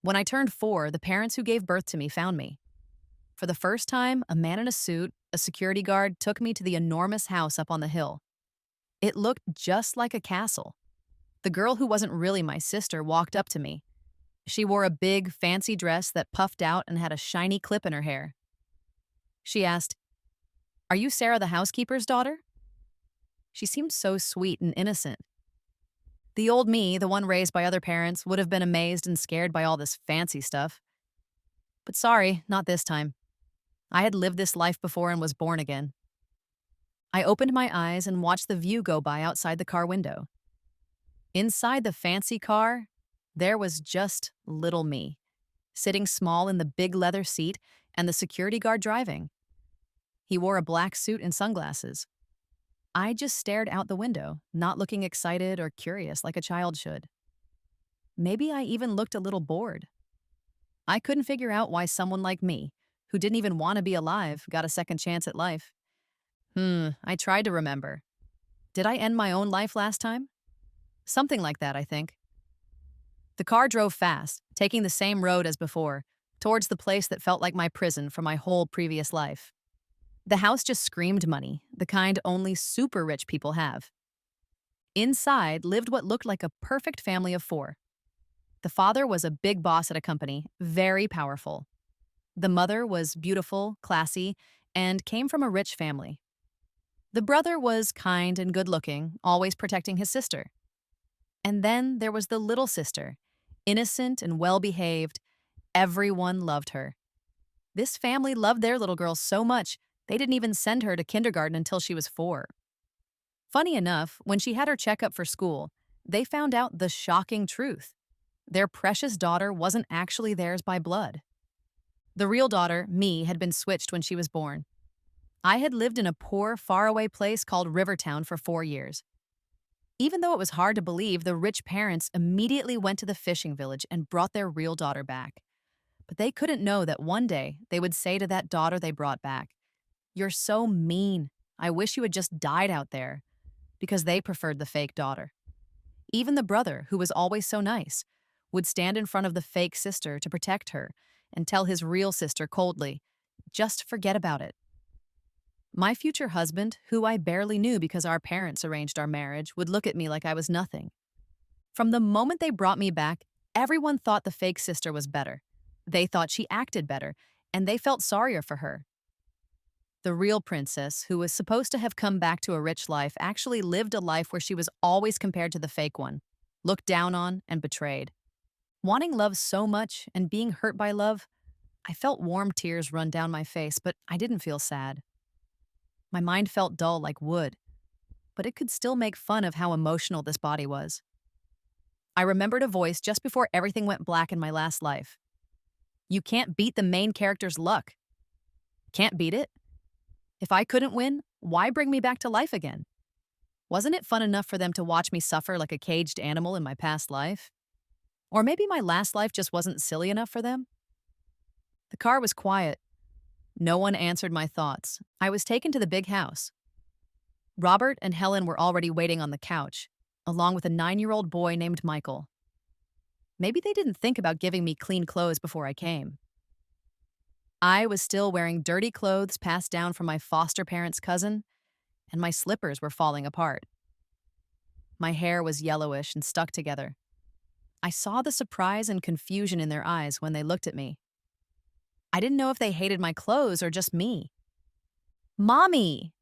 When I turned 4, the parents who gave birth to me found me. For the first time, a man in a suit, a security guard, took me to the enormous house up on the hill. It looked just like a castle. The girl who wasn't really my sister walked up to me. She wore a big, fancy dress that puffed out and had a shiny clip in her hair. She asked, "Are you Sarah the housekeeper's daughter?" She seemed so sweet and innocent. The old me, the one raised by other parents, would have been amazed and scared by all this fancy stuff. But sorry, not this time. I had lived this life before and was born again. I opened my eyes and watched the view go by outside the car window. Inside the fancy car, there was just little me, sitting small in the big leather seat and the security guard driving. He wore a black suit and sunglasses. I just stared out the window, not looking excited or curious like a child should. Maybe I even looked a little bored. I couldn't figure out why someone like me, who didn't even want to be alive, got a second chance at life. I tried to remember. Did I end my own life last time? Something like that, I think. The car drove fast, taking the same road as before, towards the place that felt like my prison for my whole previous life. The house just screamed money, the kind only super rich people have. Inside lived what looked like a perfect family of 4. The father was a big boss at a company, very powerful. The mother was beautiful, classy, and came from a rich family. The brother was kind and good-looking, always protecting his sister. And then there was the little sister, innocent and well-behaved. Everyone loved her. This family loved their little girl so much, they didn't even send her to kindergarten until she was 4. Funny enough, when she had her checkup for school, they found out the shocking truth. Their precious daughter wasn't actually theirs by blood. The real daughter, me, had been switched when she was born. I had lived in a poor, faraway place called Rivertown for 4 years. Even though it was hard to believe, the rich parents immediately went to the fishing village and brought their real daughter back. But they couldn't know that one day they would say to that daughter they brought back, "You're so mean. I wish you had just died out there," because they preferred the fake daughter. Even the brother, who was always so nice, would stand in front of the fake sister to protect her and tell his real sister coldly, "Just forget about it." My future husband, who I barely knew because our parents arranged our marriage, would look at me like I was nothing. From the moment they brought me back, everyone thought the fake sister was better. They thought she acted better, and they felt sorrier for her. The real princess, who was supposed to have come back to a rich life, actually lived a life where she was always compared to the fake one, looked down on and betrayed. Wanting love so much and being hurt by love, I felt warm tears run down my face, but I didn't feel sad. My mind felt dull like wood, but it could still make fun of how emotional this body was. I remembered a voice just before everything went black in my last life. "You can't beat the main character's luck." Can't beat it? If I couldn't win, why bring me back to life again? Wasn't it fun enough for them to watch me suffer like a caged animal in my past life? Or maybe my last life just wasn't silly enough for them? The car was quiet. No one answered my thoughts. I was taken to the big house. Robert and Helen were already waiting on the couch, along with a 9-year-old boy named Michael. Maybe they didn't think about giving me clean clothes before I came. I was still wearing dirty clothes passed down from my foster parents' cousin, and my slippers were falling apart. My hair was yellowish and stuck together. I saw the surprise and confusion in their eyes when they looked at me. I didn't know if they hated my clothes or just me. "Mommy!"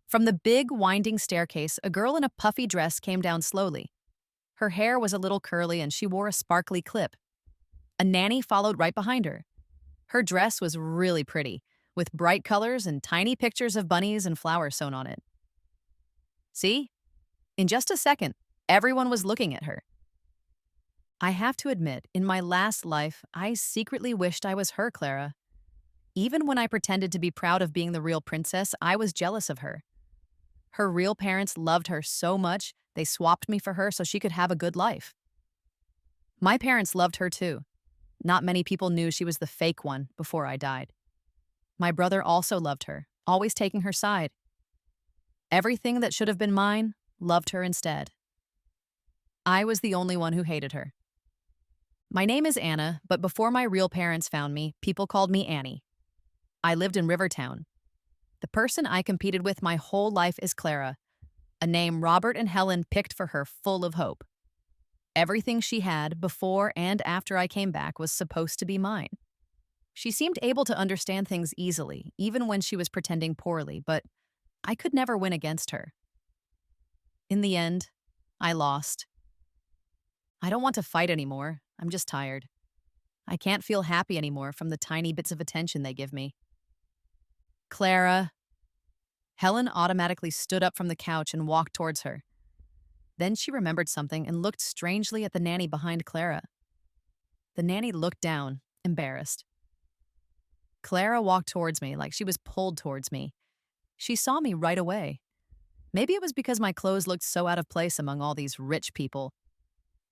From the big, winding staircase, a girl in a puffy dress came down slowly. Her hair was a little curly and she wore a sparkly clip. A nanny followed right behind her. Her dress was really pretty, with bright colors and tiny pictures of bunnies and flowers sewn on it. See? In just a second, everyone was looking at her. I have to admit, in my last life, I secretly wished I was her, Clara. Even when I pretended to be proud of being the real princess, I was jealous of her. Her real parents loved her so much, they swapped me for her so she could have a good life. My parents loved her too. Not many people knew she was the fake one before I died. My brother also loved her, always taking her side. Everything that should have been mine loved her instead. I was the only one who hated her. My name is Anna, but before my real parents found me, people called me Annie. I lived in Rivertown. The person I competed with my whole life is Clara, a name Robert and Helen picked for her full of hope. Everything she had before and after I came back was supposed to be mine. She seemed able to understand things easily, even when she was pretending poorly, but I could never win against her. In the end, I lost. I don't want to fight anymore. I'm just tired. I can't feel happy anymore from the tiny bits of attention they give me. Clara. Helen automatically stood up from the couch and walked towards her. Then she remembered something and looked strangely at the nanny behind Clara. The nanny looked down, embarrassed. Clara walked towards me like she was pulled towards me. She saw me right away. Maybe it was because my clothes looked so out of place among all these rich people.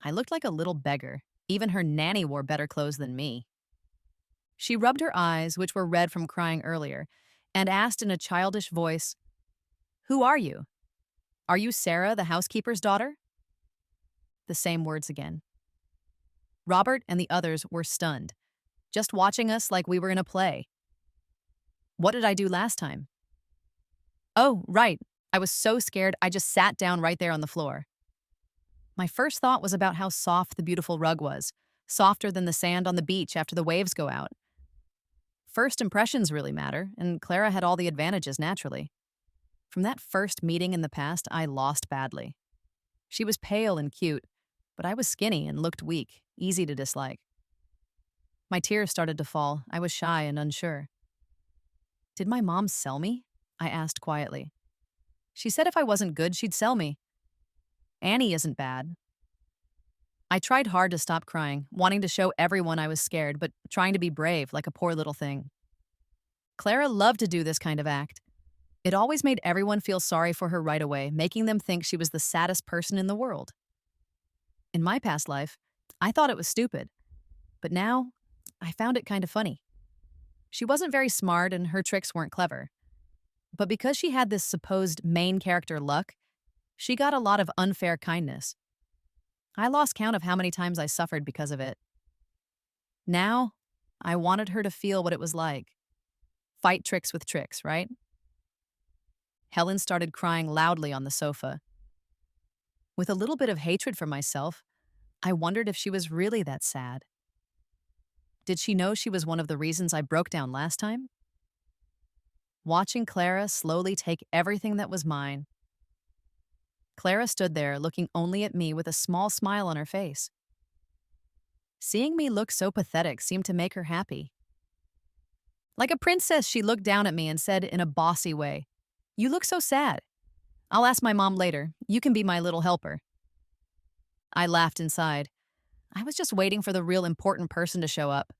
I looked like a little beggar. Even her nanny wore better clothes than me. She rubbed her eyes, which were red from crying earlier, and asked in a childish voice, "Who are you? Are you Sarah, the housekeeper's daughter?" The same words again. Robert and the others were stunned, just watching us like we were in a play. What did I do last time? Oh, right. I was so scared I just sat down right there on the floor. My first thought was about how soft the beautiful rug was, softer than the sand on the beach after the waves go out. First impressions really matter, and Clara had all the advantages naturally. From that first meeting in the past, I lost badly. She was pale and cute, but I was skinny and looked weak, easy to dislike. My tears started to fall. I was shy and unsure. Did my mom sell me? I asked quietly. She said if I wasn't good, she'd sell me. Annie isn't bad. I tried hard to stop crying, wanting to show everyone I was scared, but trying to be brave like a poor little thing. Clara loved to do this kind of act. It always made everyone feel sorry for her right away, making them think she was the saddest person in the world. In my past life, I thought it was stupid, but now I found it kind of funny. She wasn't very smart and her tricks weren't clever. But because she had this supposed main character luck, she got a lot of unfair kindness. I lost count of how many times I suffered because of it. Now, I wanted her to feel what it was like. Fight tricks with tricks, right? Helen started crying loudly on the sofa. With a little bit of hatred for myself, I wondered if she was really that sad. Did she know she was one of the reasons I broke down last time? Watching Clara slowly take everything that was mine. Clara stood there looking only at me with a small smile on her face. Seeing me look so pathetic seemed to make her happy. Like a princess, she looked down at me and said in a bossy way, "You look so sad. I'll ask my mom later. You can be my little helper." I laughed inside. I was just waiting for the real important person to show up.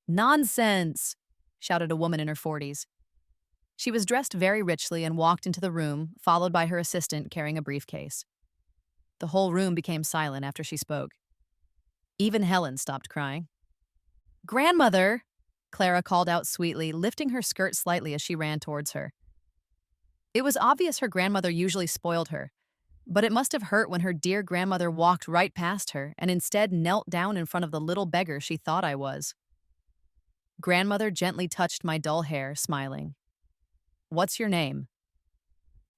"Nonsense!" shouted a woman in her 40s. She was dressed very richly and walked into the room, followed by her assistant carrying a briefcase. The whole room became silent after she spoke. Even Helen stopped crying. "Grandmother!" Clara called out sweetly, lifting her skirt slightly as she ran towards her. It was obvious her grandmother usually spoiled her, but it must have hurt when her dear grandmother walked right past her and instead knelt down in front of the little beggar she thought I was. Grandmother gently touched my dull hair, smiling. "What's your name?"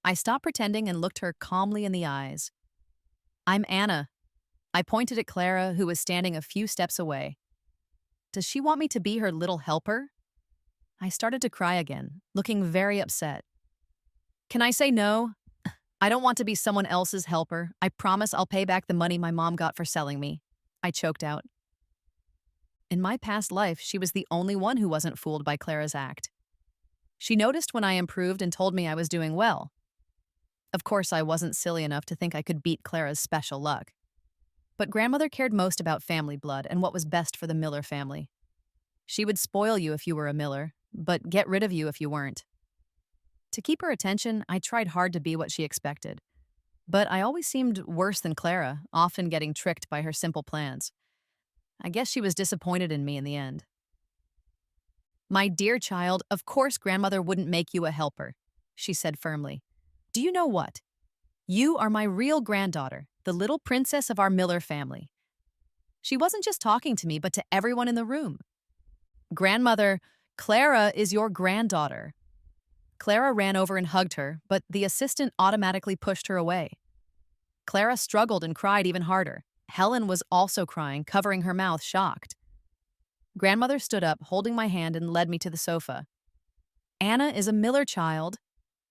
I stopped pretending and looked her calmly in the eyes. "I'm Anna." I pointed at Clara, who was standing a few steps away. Does she want me to be her little helper? I started to cry again, looking very upset. Can I say no? I don't want to be someone else's helper. I promise I'll pay back the money my mom got for selling me. I choked out. In my past life, she was the only one who wasn't fooled by Clara's act. She noticed when I improved and told me I was doing well. Of course, I wasn't silly enough to think I could beat Clara's special luck. But grandmother cared most about family blood and what was best for the Miller family. She would spoil you if you were a Miller, but get rid of you if you weren't. To keep her attention, I tried hard to be what she expected. But I always seemed worse than Clara, often getting tricked by her simple plans. I guess she was disappointed in me in the end. "My dear child, of course grandmother wouldn't make you a helper," she said firmly. "Do you know what? You are my real granddaughter, the little princess of our Miller family." She wasn't just talking to me, but to everyone in the room. Grandmother, Clara is your granddaughter. Clara ran over and hugged her, but the assistant automatically pushed her away. Clara struggled and cried even harder. Helen was also crying, covering her mouth, shocked. Grandmother stood up, holding my hand, and led me to the sofa. Anna is a Miller child.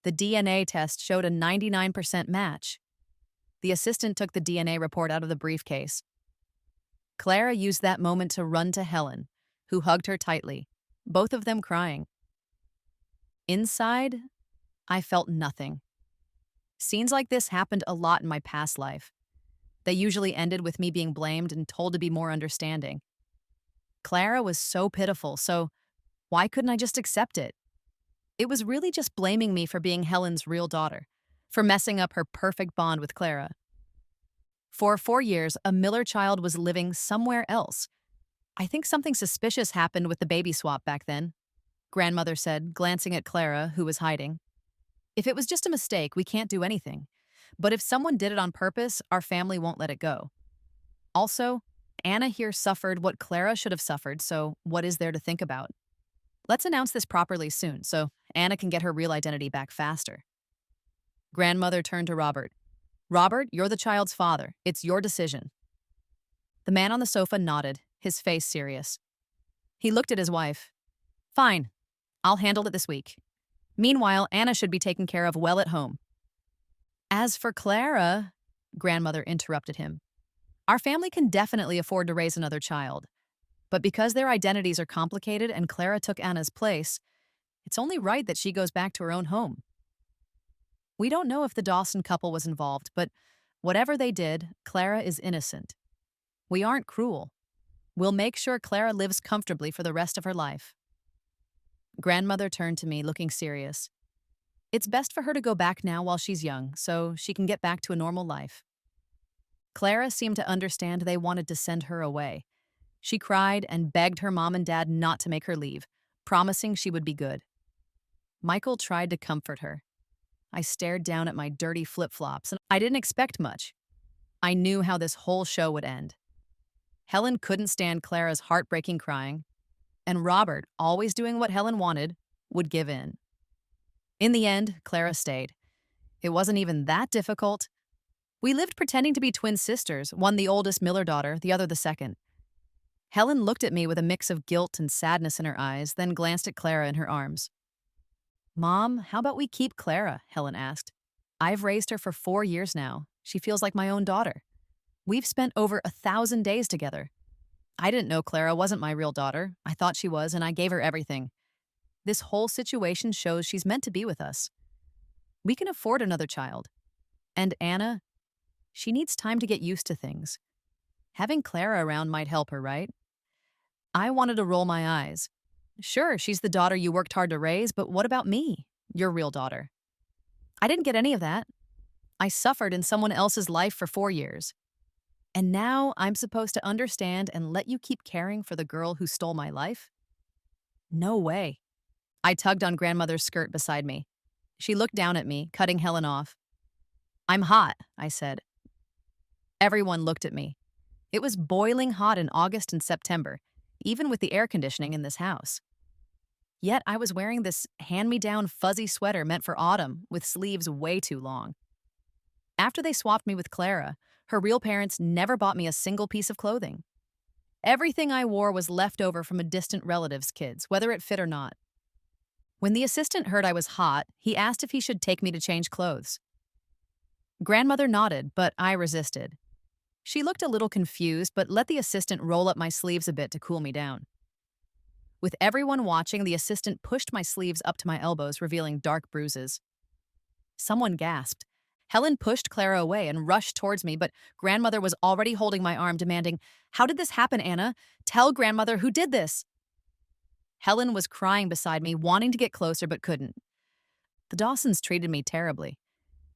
The DNA test showed a 99% match. The assistant took the DNA report out of the briefcase. Clara used that moment to run to Helen, who hugged her tightly, both of them crying. Inside, I felt nothing. Scenes like this happened a lot in my past life. They usually ended with me being blamed and told to be more understanding. Clara was so pitiful, so why couldn't I just accept it? It was really just blaming me for being Helen's real daughter, for messing up her perfect bond with Clara. For 4 years, a Miller child was living somewhere else. I think something suspicious happened with the baby swap back then, Grandmother said, glancing at Clara, who was hiding. If it was just a mistake, we can't do anything. But if someone did it on purpose, our family won't let it go. Also, Anna here suffered what Clara should have suffered, so what is there to think about? Let's announce this properly soon, so Anna can get her real identity back faster. Grandmother turned to Robert. Robert, you're the child's father. It's your decision. The man on the sofa nodded, his face serious. He looked at his wife. Fine. I'll handle it this week. Meanwhile, Anna should be taken care of well at home. As for Clara, Grandmother interrupted him. Our family can definitely afford to raise another child. But because their identities are complicated and Clara took Anna's place, it's only right that she goes back to her own home. We don't know if the Dawson couple was involved, but whatever they did, Clara is innocent. We aren't cruel. We'll make sure Clara lives comfortably for the rest of her life. Grandmother turned to me, looking serious. It's best for her to go back now while she's young, so she can get back to a normal life. Clara seemed to understand they wanted to send her away. She cried and begged her mom and dad not to make her leave, promising she would be good. Michael tried to comfort her. I stared down at my dirty flip-flops, and I didn't expect much. I knew how this whole show would end. Helen couldn't stand Clara's heartbreaking crying, and Robert, always doing what Helen wanted, would give in. In the end, Clara stayed. It wasn't even that difficult. We lived pretending to be twin sisters, one the oldest Miller daughter, the other the second. Helen looked at me with a mix of guilt and sadness in her eyes, then glanced at Clara in her arms. Mom, how about we keep Clara? Helen asked. I've raised her for 4 years now. She feels like my own daughter. We've spent over 1,000 days together. I didn't know Clara wasn't my real daughter. I thought she was, and I gave her everything. This whole situation shows she's meant to be with us. We can afford another child. And Anna, she needs time to get used to things. Having Clara around might help her, right? I wanted to roll my eyes. Sure, she's the daughter you worked hard to raise, but what about me, your real daughter? I didn't get any of that. I suffered in someone else's life for 4 years. And now I'm supposed to understand and let you keep caring for the girl who stole my life? No way. I tugged on Grandmother's skirt beside me. She looked down at me, cutting Helen off. I'm hot, I said. Everyone looked at me. It was boiling hot in August and September, even with the air conditioning in this house. Yet I was wearing this hand-me-down fuzzy sweater meant for autumn with sleeves way too long. After they swapped me with Clara, her real parents never bought me a single piece of clothing. Everything I wore was left over from a distant relative's kids, whether it fit or not. When the assistant heard I was hot, he asked if he should take me to change clothes. Grandmother nodded, but I resisted. She looked a little confused, but let the assistant roll up my sleeves a bit to cool me down. With everyone watching, the assistant pushed my sleeves up to my elbows, revealing dark bruises. Someone gasped. Helen pushed Clara away and rushed towards me, but Grandmother was already holding my arm, demanding, How did this happen, Anna? Tell Grandmother who did this. Helen was crying beside me, wanting to get closer but couldn't. The Dawsons treated me terribly.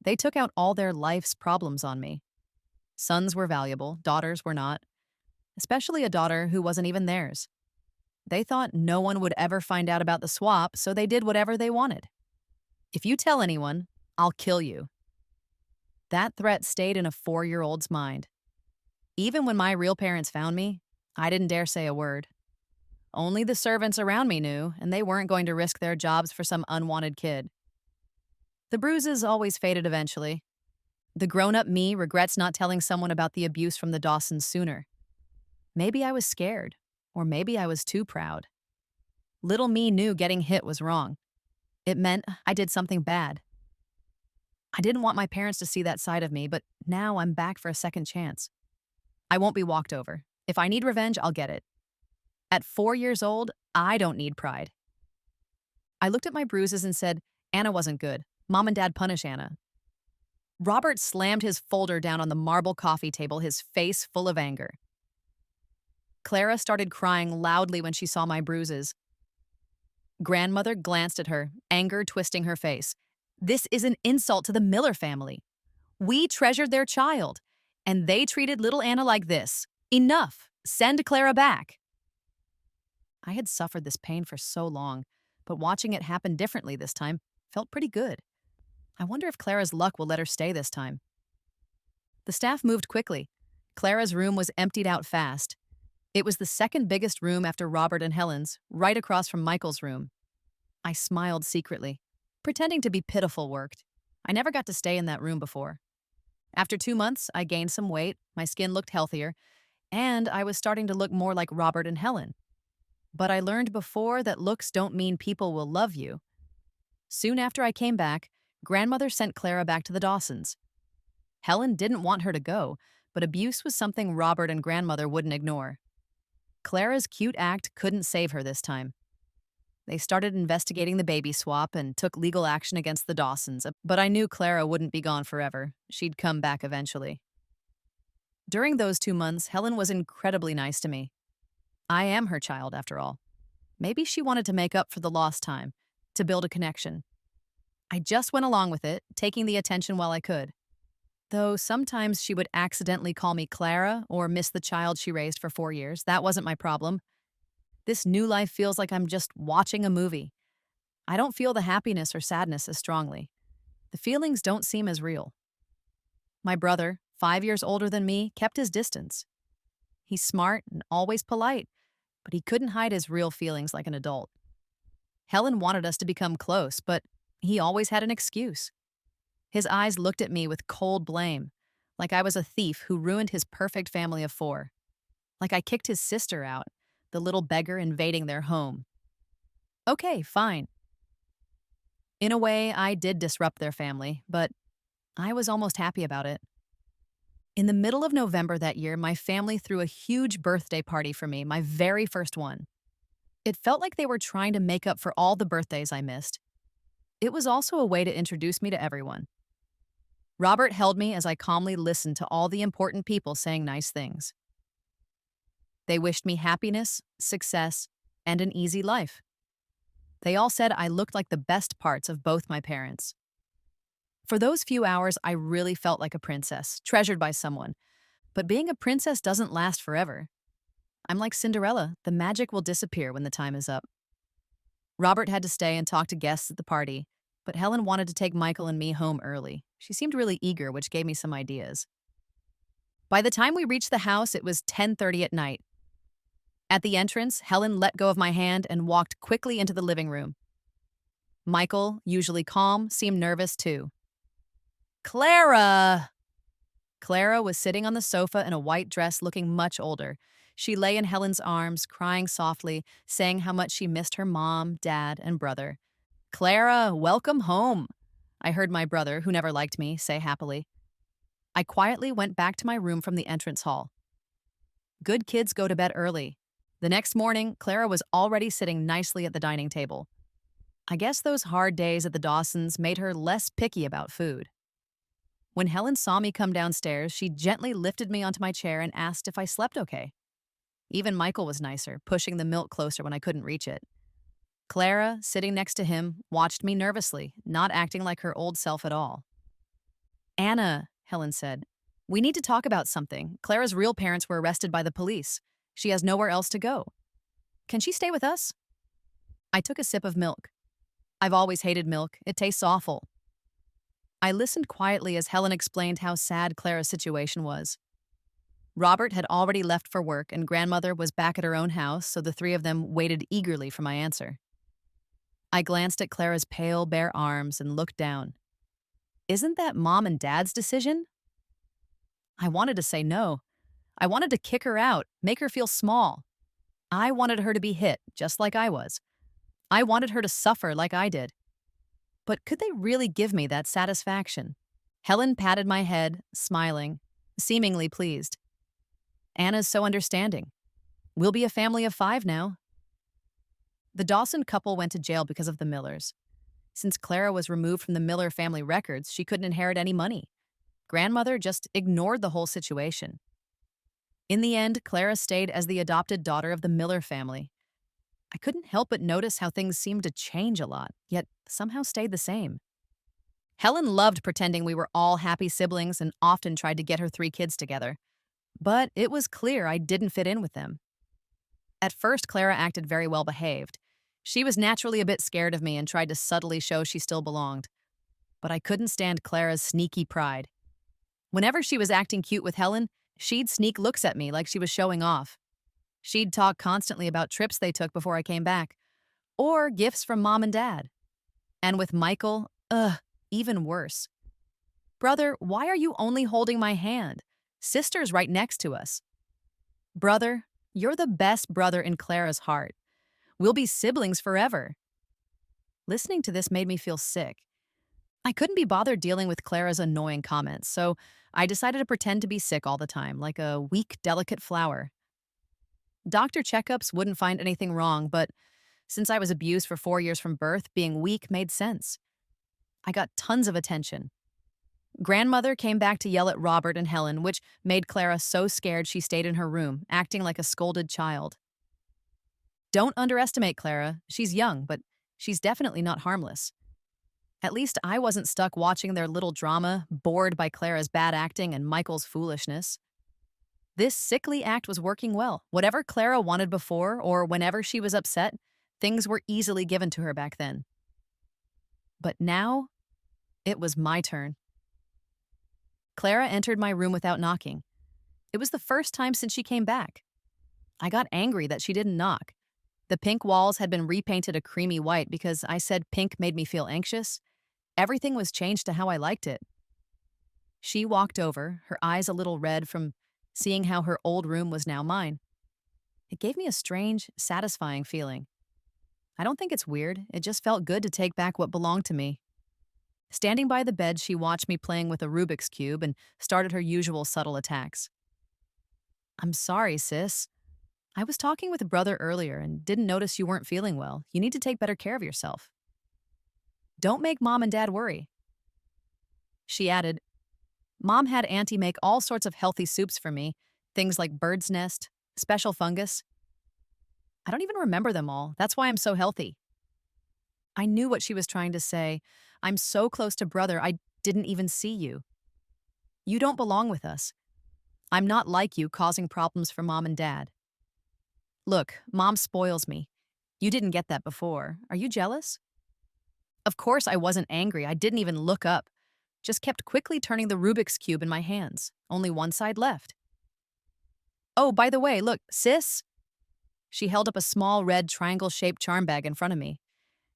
They took out all their life's problems on me. Sons were valuable, daughters were not, especially a daughter who wasn't even theirs. They thought no one would ever find out about the swap, so they did whatever they wanted. If you tell anyone, I'll kill you. That threat stayed in a 4-year-old's mind. Even when my real parents found me, I didn't dare say a word. Only the servants around me knew, and they weren't going to risk their jobs for some unwanted kid. The bruises always faded eventually. The grown up me regrets not telling someone about the abuse from the Dawsons sooner. Maybe I was scared, or maybe I was too proud. Little me knew getting hit was wrong. It meant I did something bad. I didn't want my parents to see that side of me, but now I'm back for a second chance. I won't be walked over. If I need revenge, I'll get it. At 4 years old, I don't need pride. I looked at my bruises and said, Anna wasn't good. Mom and Dad punish Anna. Robert slammed his folder down on the marble coffee table, his face full of anger. Clara started crying loudly when she saw my bruises. Grandmother glanced at her, anger twisting her face. This is an insult to the Miller family. We treasured their child, and they treated little Anna like this. Enough! Send Clara back! I had suffered this pain for so long, but watching it happen differently this time felt pretty good. I wonder if Clara's luck will let her stay this time. The staff moved quickly. Clara's room was emptied out fast. It was the second biggest room after Robert and Helen's, right across from Michael's room. I smiled secretly. Pretending to be pitiful worked. I never got to stay in that room before. After 2 months, I gained some weight, my skin looked healthier, and I was starting to look more like Robert and Helen. But I learned before that looks don't mean people will love you. Soon after I came back, Grandmother sent Clara back to the Dawsons. Helen didn't want her to go, but abuse was something Robert and Grandmother wouldn't ignore. Clara's cute act couldn't save her this time. They started investigating the baby swap and took legal action against the Dawsons, but I knew Clara wouldn't be gone forever. She'd come back eventually. During those 2 months, Helen was incredibly nice to me. I am her child, after all. Maybe she wanted to make up for the lost time, to build a connection. I just went along with it, taking the attention while I could. Though sometimes she would accidentally call me Clara or miss the child she raised for 4 years. That wasn't my problem. This new life feels like I'm just watching a movie. I don't feel the happiness or sadness as strongly. The feelings don't seem as real. My brother, 5 years older than me, kept his distance. He's smart and always polite, but he couldn't hide his real feelings like an adult. Helen wanted us to become close, but he always had an excuse. His eyes looked at me with cold blame, like I was a thief who ruined his perfect family of 4. Like I kicked his sister out, the little beggar invading their home. Okay, fine. In a way, I did disrupt their family, but I was almost happy about it. In the middle of November that year, my family threw a huge birthday party for me, my very first one. It felt like they were trying to make up for all the birthdays I missed. It was also a way to introduce me to everyone. Robert held me as I calmly listened to all the important people saying nice things. They wished me happiness, success, and an easy life. They all said I looked like the best parts of both my parents. For those few hours, I really felt like a princess, treasured by someone. But being a princess doesn't last forever. I'm like Cinderella, the magic will disappear when the time is up. Robert had to stay and talk to guests at the party, but Helen wanted to take Michael and me home early. She seemed really eager, which gave me some ideas. By the time we reached the house, it was 10:30 at night. At the entrance, Helen let go of my hand and walked quickly into the living room. Michael, usually calm, seemed nervous too. Clara! Clara was sitting on the sofa in a white dress, looking much older. She lay in Helen's arms, crying softly, saying how much she missed her mom, dad, and brother. Clara, welcome home, I heard my brother, who never liked me, say happily. I quietly went back to my room from the entrance hall. Good kids go to bed early. The next morning, Clara was already sitting nicely at the dining table. I guess those hard days at the Dawsons made her less picky about food. When Helen saw me come downstairs, she gently lifted me onto my chair and asked if I slept okay. Even Michael was nicer, pushing the milk closer when I couldn't reach it. Clara, sitting next to him, watched me nervously, not acting like her old self at all. Anna, Helen said, we need to talk about something. Clara's real parents were arrested by the police. She has nowhere else to go. Can she stay with us? I took a sip of milk. I've always hated milk. It tastes awful. I listened quietly as Helen explained how sad Clara's situation was. Robert had already left for work, and grandmother was back at her own house, so the three of them waited eagerly for my answer. I glanced at Clara's pale, bare arms and looked down. Isn't that Mom and Dad's decision? I wanted to say no. I wanted to kick her out, make her feel small. I wanted her to be hit, just like I was. I wanted her to suffer like I did. But could they really give me that satisfaction? Helen patted my head, smiling, seemingly pleased. Anna's so understanding. We'll be a family of 5 now. The Dawson couple went to jail because of the Millers. Since Clara was removed from the Miller family records, she couldn't inherit any money. Grandmother just ignored the whole situation. In the end, Clara stayed as the adopted daughter of the Miller family. I couldn't help but notice how things seemed to change a lot, yet somehow stayed the same. Helen loved pretending we were all happy siblings and often tried to get her 3 kids together. But it was clear I didn't fit in with them. At first, Clara acted very well behaved. She was naturally a bit scared of me and tried to subtly show she still belonged. But I couldn't stand Clara's sneaky pride. Whenever she was acting cute with Helen, she'd sneak looks at me like she was showing off. She'd talk constantly about trips they took before I came back, or gifts from Mom and Dad. And with Michael, even worse. Brother, why are you only holding my hand? Sister's right next to us. Brother, you're the best brother in Clara's heart. We'll be siblings forever. Listening to this made me feel sick. I couldn't be bothered dealing with Clara's annoying comments, so I decided to pretend to be sick all the time, like a weak, delicate flower. Doctor checkups wouldn't find anything wrong, but since I was abused for 4 years from birth, being weak made sense. I got tons of attention. Grandmother came back to yell at Robert and Helen, which made Clara so scared she stayed in her room, acting like a scolded child. Don't underestimate Clara. She's young, but she's definitely not harmless. At least I wasn't stuck watching their little drama, bored by Clara's bad acting and Michael's foolishness. This sickly act was working well. Whatever Clara wanted before, or whenever she was upset, things were easily given to her back then. But now, it was my turn. Clara entered my room without knocking. It was the first time since she came back. I got angry that she didn't knock. The pink walls had been repainted a creamy white because I said pink made me feel anxious. Everything was changed to how I liked it. She walked over, her eyes a little red from seeing how her old room was now mine. It gave me a strange, satisfying feeling. I don't think it's weird. It just felt good to take back what belonged to me. Standing by the bed, she watched me playing with a Rubik's Cube and started her usual subtle attacks. I'm sorry, sis. I was talking with a brother earlier and didn't notice you weren't feeling well. You need to take better care of yourself. Don't make Mom and Dad worry. She added, Mom had Auntie make all sorts of healthy soups for me, things like bird's nest, special fungus. I don't even remember them all. That's why I'm so healthy. I knew what she was trying to say. I'm so close to brother, I didn't even see you. You don't belong with us. I'm not like you, causing problems for Mom and Dad. Look, Mom spoils me. You didn't get that before. Are you jealous? Of course I wasn't angry. I didn't even look up. Just kept quickly turning the Rubik's Cube in my hands. Only one side left. Oh, by the way, look, sis. She held up a small red triangle-shaped charm bag in front of me.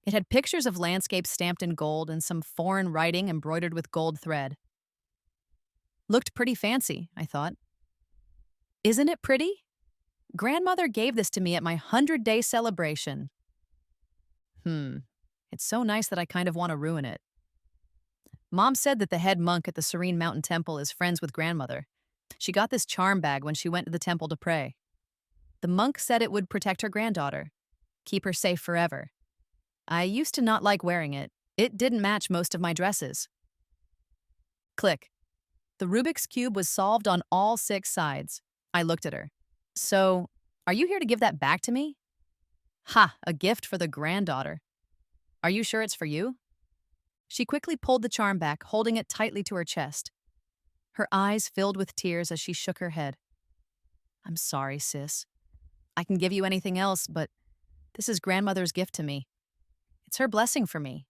It had pictures of landscapes stamped in gold and some foreign writing embroidered with gold thread. Looked pretty fancy, I thought. Isn't it pretty? Grandmother gave this to me at my 100-day celebration. It's so nice that I kind of want to ruin it. Mom said that the head monk at the Serene Mountain Temple is friends with grandmother. She got this charm bag when she went to the temple to pray. The monk said it would protect her granddaughter, keep her safe forever. I used to not like wearing it. It didn't match most of my dresses. Click. The Rubik's Cube was solved on all 6 sides. I looked at her. So, are you here to give that back to me? Ha, a gift for the granddaughter. Are you sure it's for you? She quickly pulled the charm back, holding it tightly to her chest. Her eyes filled with tears as she shook her head. I'm sorry, sis. I can give you anything else, but this is grandmother's gift to me. It's her blessing for me.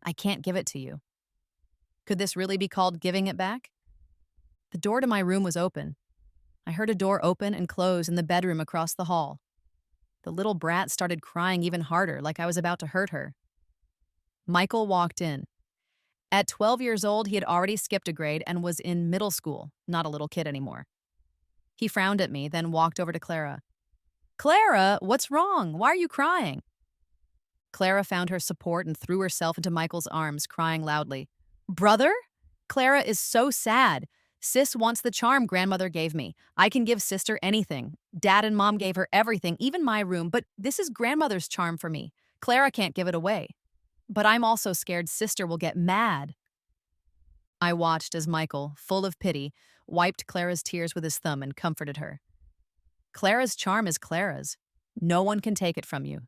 I can't give it to you. Could this really be called giving it back? The door to my room was open. I heard a door open and close in the bedroom across the hall. The little brat started crying even harder, like I was about to hurt her. Michael walked in. At 12 years old, he had already skipped a grade and was in middle school, not a little kid anymore. He frowned at me, then walked over to Clara. Clara, what's wrong? Why are you crying? Clara found her support and threw herself into Michael's arms, crying loudly. Brother? Clara is so sad. Sis wants the charm grandmother gave me. I can give sister anything. Dad and mom gave her everything, even my room, but this is grandmother's charm for me. Clara can't give it away. But I'm also scared sister will get mad. I watched as Michael, full of pity, wiped Clara's tears with his thumb and comforted her. Clara's charm is Clara's. No one can take it from you.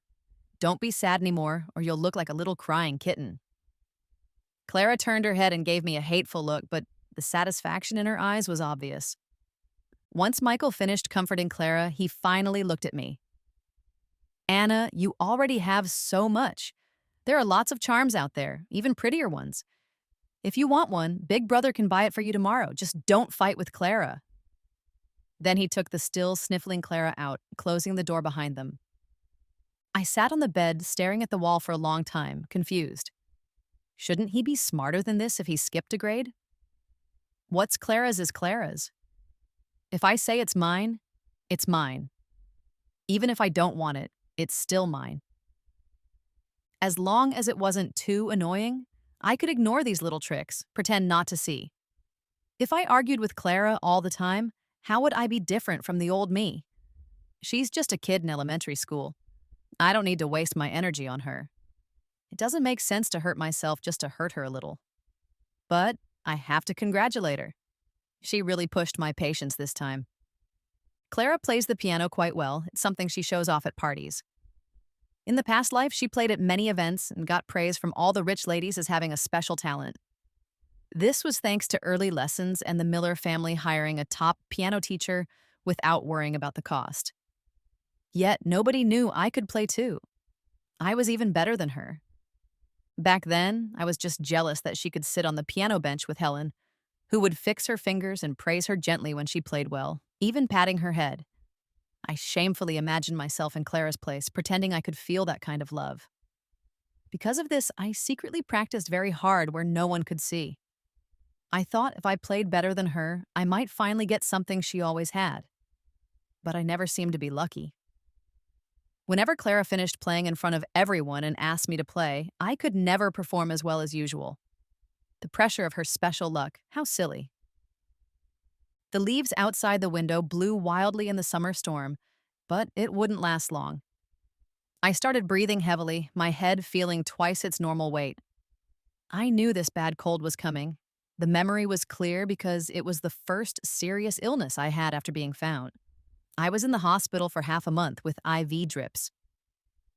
Don't be sad anymore, or you'll look like a little crying kitten. Clara turned her head and gave me a hateful look, but the satisfaction in her eyes was obvious. Once Michael finished comforting Clara, he finally looked at me. Anna, you already have so much. There are lots of charms out there, even prettier ones. If you want one, Big Brother can buy it for you tomorrow. Just don't fight with Clara. Then he took the still sniffling Clara out, closing the door behind them. I sat on the bed, staring at the wall for a long time, confused. Shouldn't he be smarter than this if he skipped a grade? What's Clara's is Clara's. If I say it's mine, it's mine. Even if I don't want it, it's still mine. As long as it wasn't too annoying, I could ignore these little tricks, pretend not to see. If I argued with Clara all the time, how would I be different from the old me? She's just a kid in elementary school. I don't need to waste my energy on her. It doesn't make sense to hurt myself just to hurt her a little. But I have to congratulate her. She really pushed my patience this time. Clara plays the piano quite well. It's something she shows off at parties. In the past life, she played at many events and got praise from all the rich ladies as having a special talent. This was thanks to early lessons and the Miller family hiring a top piano teacher without worrying about the cost. Yet nobody knew I could play too. I was even better than her. Back then, I was just jealous that she could sit on the piano bench with Helen, who would fix her fingers and praise her gently when she played well, even patting her head. I shamefully imagined myself in Clara's place, pretending I could feel that kind of love. Because of this, I secretly practiced very hard where no one could see. I thought if I played better than her, I might finally get something she always had. But I never seemed to be lucky. Whenever Clara finished playing in front of everyone and asked me to play, I could never perform as well as usual. The pressure of her special luck, how silly. The leaves outside the window blew wildly in the summer storm, but it wouldn't last long. I started breathing heavily, my head feeling twice its normal weight. I knew this bad cold was coming. The memory was clear because it was the first serious illness I had after being found. I was in the hospital for half a month with IV drips.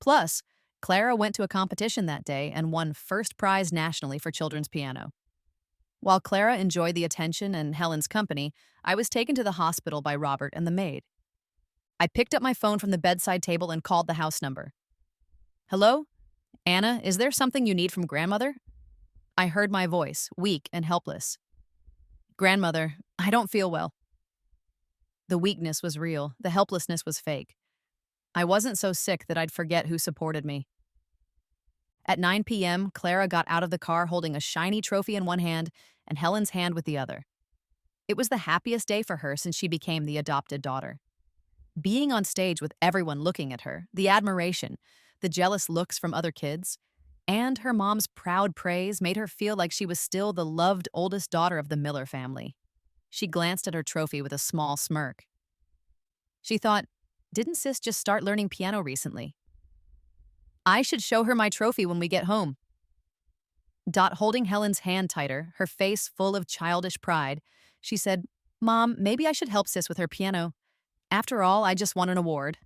Plus, Clara went to a competition that day and won first prize nationally for children's piano. While Clara enjoyed the attention and Helen's company, I was taken to the hospital by Robert and the maid. I picked up my phone from the bedside table and called the house number. Hello? Anna, is there something you need from grandmother? I heard my voice, weak and helpless. Grandmother, I don't feel well. The weakness was real, the helplessness was fake. I wasn't so sick that I'd forget who supported me. At 9 p.m., Clara got out of the car holding a shiny trophy in one hand and Helen's hand with the other. It was the happiest day for her since she became the adopted daughter. Being on stage with everyone looking at her, the admiration, the jealous looks from other kids, and her mom's proud praise made her feel like she was still the loved oldest daughter of the Miller family. She glanced at her trophy with a small smirk. She thought, didn't Sis just start learning piano recently? I should show her my trophy when we get home. Dot holding Helen's hand tighter, her face full of childish pride, she said, Mom, maybe I should help Sis with her piano. After all, I just won an award.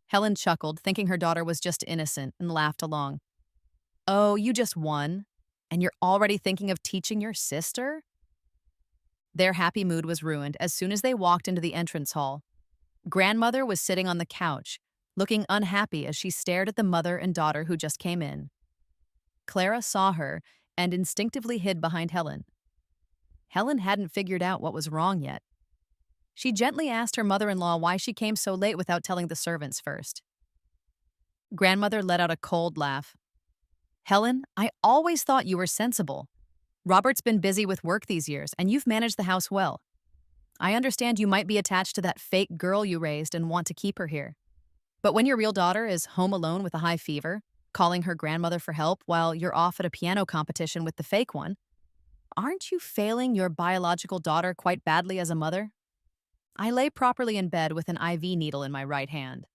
Helen chuckled, thinking her daughter was just innocent, and laughed along. Oh, you just won? And you're already thinking of teaching your sister? Their happy mood was ruined as soon as they walked into the entrance hall. Grandmother was sitting on the couch, looking unhappy as she stared at the mother and daughter who just came in. Clara saw her and instinctively hid behind Helen. Helen hadn't figured out what was wrong yet. She gently asked her mother-in-law why she came so late without telling the servants first. Grandmother let out a cold laugh. Helen, I always thought you were sensible. Robert's been busy with work these years, and you've managed the house well. I understand you might be attached to that fake girl you raised and want to keep her here. But when your real daughter is home alone with a high fever, calling her grandmother for help while you're off at a piano competition with the fake one, aren't you failing your biological daughter quite badly as a mother? I lay properly in bed with an IV needle in my right hand.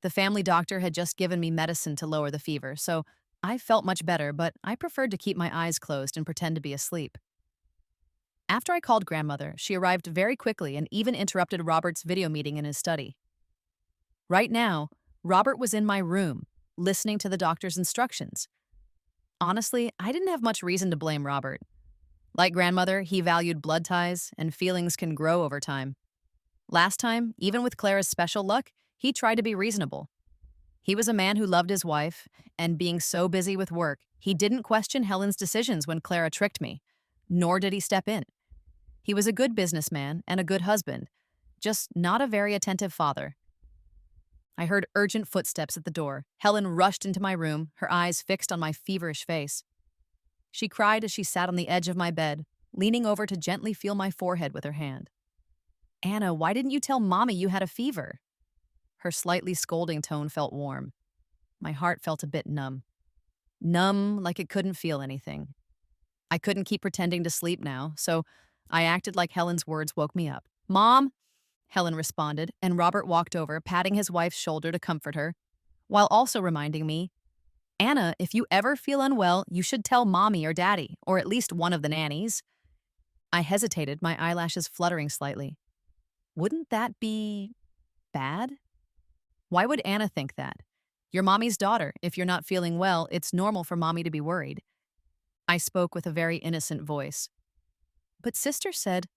The family doctor had just given me medicine to lower the fever, so I felt much better, but I preferred to keep my eyes closed and pretend to be asleep. After I called grandmother, she arrived very quickly and even interrupted Robert's video meeting in his study. Right now, Robert was in my room, listening to the doctor's instructions. Honestly, I didn't have much reason to blame Robert. Like grandmother, he valued blood ties, and feelings can grow over time. Last time, even with Clara's special luck, he tried to be reasonable. He was a man who loved his wife, and being so busy with work, he didn't question Helen's decisions when Clara tricked me, nor did he step in. He was a good businessman and a good husband, just not a very attentive father. I heard urgent footsteps at the door. Helen rushed into my room, her eyes fixed on my feverish face. She cried as she sat on the edge of my bed, leaning over to gently feel my forehead with her hand. Anna, why didn't you tell Mommy you had a fever? Her slightly scolding tone felt warm. My heart felt a bit numb. Numb, like it couldn't feel anything. I couldn't keep pretending to sleep now, so I acted like Helen's words woke me up. Mom, Helen responded, and Robert walked over, patting his wife's shoulder to comfort her, while also reminding me, Anna, if you ever feel unwell, you should tell Mommy or Daddy, or at least one of the nannies. I hesitated, my eyelashes fluttering slightly. Wouldn't that be bad? Why would Anna think that? You're Mommy's daughter. If you're not feeling well, it's normal for Mommy to be worried. I spoke with a very innocent voice. But Sister said,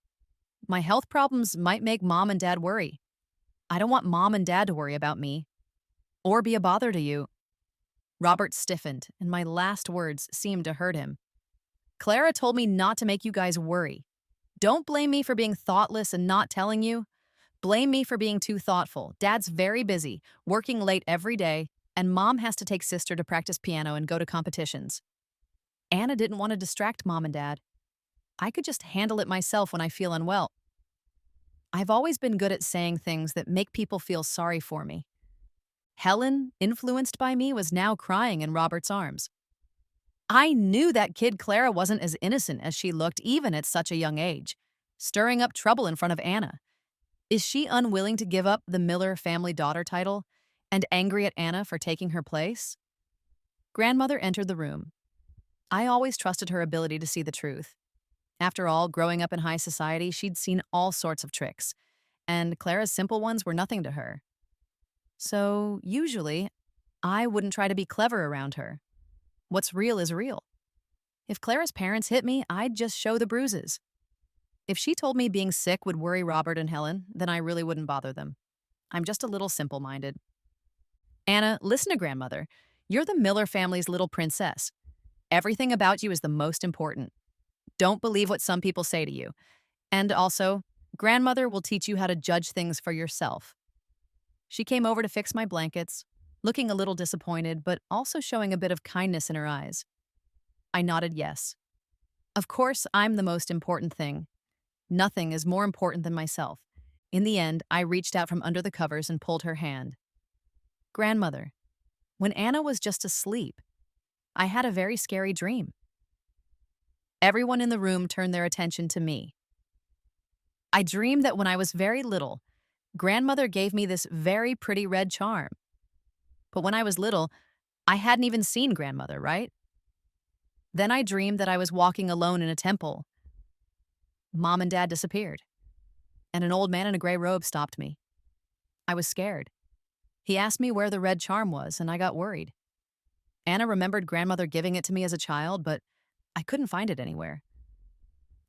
my health problems might make Mom and Dad worry. I don't want Mom and Dad to worry about me, or be a bother to you. Robert stiffened, and my last words seemed to hurt him. Clara told me not to make you guys worry. Don't blame me for being thoughtless and not telling you. Blame me for being too thoughtful. Dad's very busy, working late every day, and Mom has to take Sister to practice piano and go to competitions. Anna didn't want to distract Mom and Dad. I could just handle it myself when I feel unwell. I've always been good at saying things that make people feel sorry for me. Helen, influenced by me, was now crying in Robert's arms. I knew that kid Clara wasn't as innocent as she looked even at such a young age, stirring up trouble in front of Anna. Is she unwilling to give up the Miller family daughter title and angry at Anna for taking her place? Grandmother entered the room. I always trusted her ability to see the truth. After all, growing up in high society, she'd seen all sorts of tricks, and Clara's simple ones were nothing to her. So, usually, I wouldn't try to be clever around her. What's real is real. If Clara's parents hit me, I'd just show the bruises. If she told me being sick would worry Robert and Helen, then I really wouldn't bother them. I'm just a little simple-minded. Anna, listen to Grandmother. You're the Miller family's little princess. Everything about you is the most important. Don't believe what some people say to you. And also, Grandmother will teach you how to judge things for yourself. She came over to fix my blankets, looking a little disappointed, but also showing a bit of kindness in her eyes. I nodded yes. Of course, I'm the most important thing. Nothing is more important than myself. In the end, I reached out from under the covers and pulled her hand. Grandmother, when Anna was just asleep, I had a very scary dream. Everyone in the room turned their attention to me. I dreamed that when I was very little, Grandmother gave me this very pretty red charm. But when I was little, I hadn't even seen Grandmother, right? Then I dreamed that I was walking alone in a temple. Mom and Dad disappeared, and an old man in a gray robe stopped me. I was scared. He asked me where the red charm was, and I got worried. Anna remembered Grandmother giving it to me as a child, but I couldn't find it anywhere.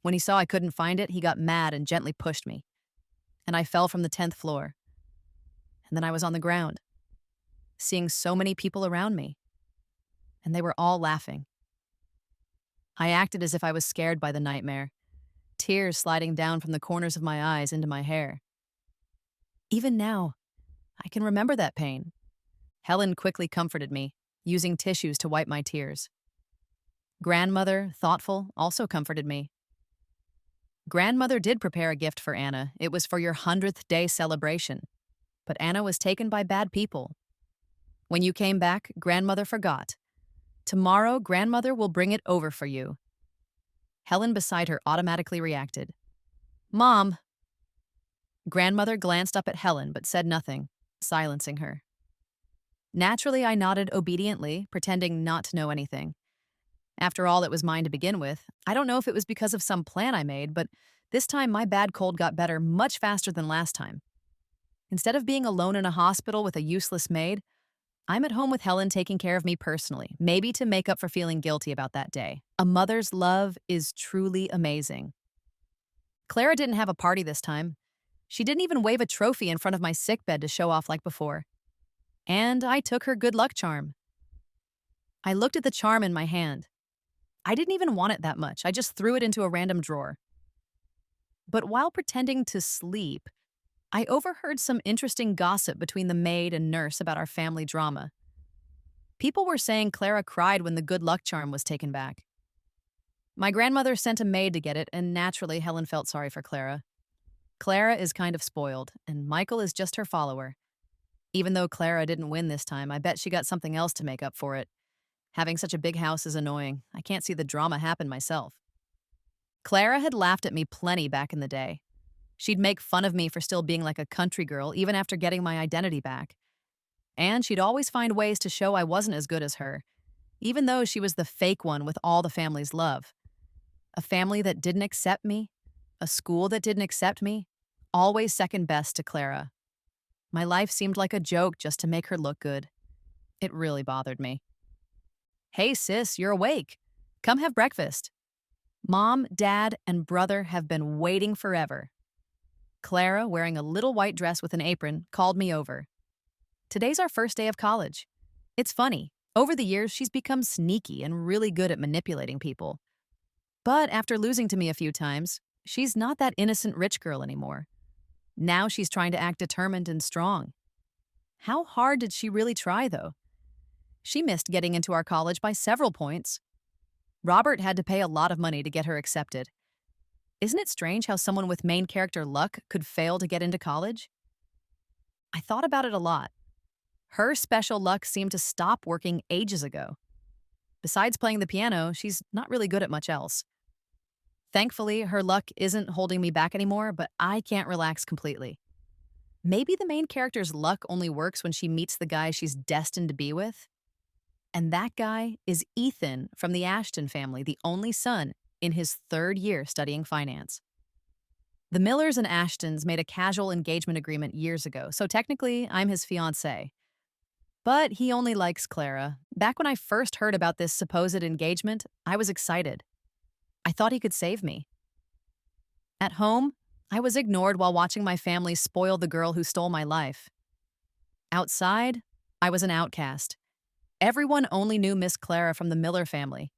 When he saw I couldn't find it, he got mad and gently pushed me, and I fell from the 10th floor. And then I was on the ground, seeing so many people around me, and they were all laughing. I acted as if I was scared by the nightmare, tears sliding down from the corners of my eyes into my hair. Even now, I can remember that pain. Helen quickly comforted me, using tissues to wipe my tears. Grandmother, thoughtful, also comforted me. Grandmother did prepare a gift for Anna. It was for your 100th day celebration. But Anna was taken by bad people. When you came back, Grandmother forgot. Tomorrow, Grandmother will bring it over for you. Helen beside her automatically reacted. Mom! Grandmother glanced up at Helen but said nothing, silencing her. Naturally, I nodded obediently, pretending not to know anything. After all, it was mine to begin with. I don't know if it was because of some plan I made, but this time my bad cold got better much faster than last time. Instead of being alone in a hospital with a useless maid, I'm at home with Helen taking care of me personally, maybe to make up for feeling guilty about that day. A mother's love is truly amazing. Clara didn't have a party this time. She didn't even wave a trophy in front of my sickbed to show off like before. And I took her good luck charm. I looked at the charm in my hand. I didn't even want it that much. I just threw it into a random drawer. But while pretending to sleep, I overheard some interesting gossip between the maid and nurse about our family drama. People were saying Clara cried when the good luck charm was taken back. My grandmother sent a maid to get it, and naturally Helen felt sorry for Clara. Clara is kind of spoiled, and Michael is just her follower. Even though Clara didn't win this time, I bet she got something else to make up for it. Having such a big house is annoying. I can't see the drama happen myself. Clara had laughed at me plenty back in the day. She'd make fun of me for still being like a country girl, even after getting my identity back. And she'd always find ways to show I wasn't as good as her, even though she was the fake one with all the family's love. A family that didn't accept me, a school that didn't accept me, always second best to Clara. My life seemed like a joke just to make her look good. It really bothered me. Hey sis, you're awake. Come have breakfast. Mom, Dad, and brother have been waiting forever. Clara, wearing a little white dress with an apron, called me over. Today's our first day of college. It's funny. Over the years, she's become sneaky and really good at manipulating people. But after losing to me a few times, she's not that innocent rich girl anymore. Now she's trying to act determined and strong. How hard did she really try, though? She missed getting into our college by several points. Robert had to pay a lot of money to get her accepted. Isn't it strange how someone with main character luck could fail to get into college? I thought about it a lot. Her special luck seemed to stop working ages ago. Besides playing the piano, she's not really good at much else. Thankfully, her luck isn't holding me back anymore, but I can't relax completely. Maybe the main character's luck only works when she meets the guy she's destined to be with? And that guy is Ethan from the Ashton family, the only son in his 3rd year studying finance. The Millers and Ashtons made a casual engagement agreement years ago, so technically I'm his fiancée. But he only likes Clara. Back when I first heard about this supposed engagement, I was excited. I thought he could save me. At home, I was ignored while watching my family spoil the girl who stole my life. Outside, I was an outcast. Everyone only knew Miss Clara from the Miller family.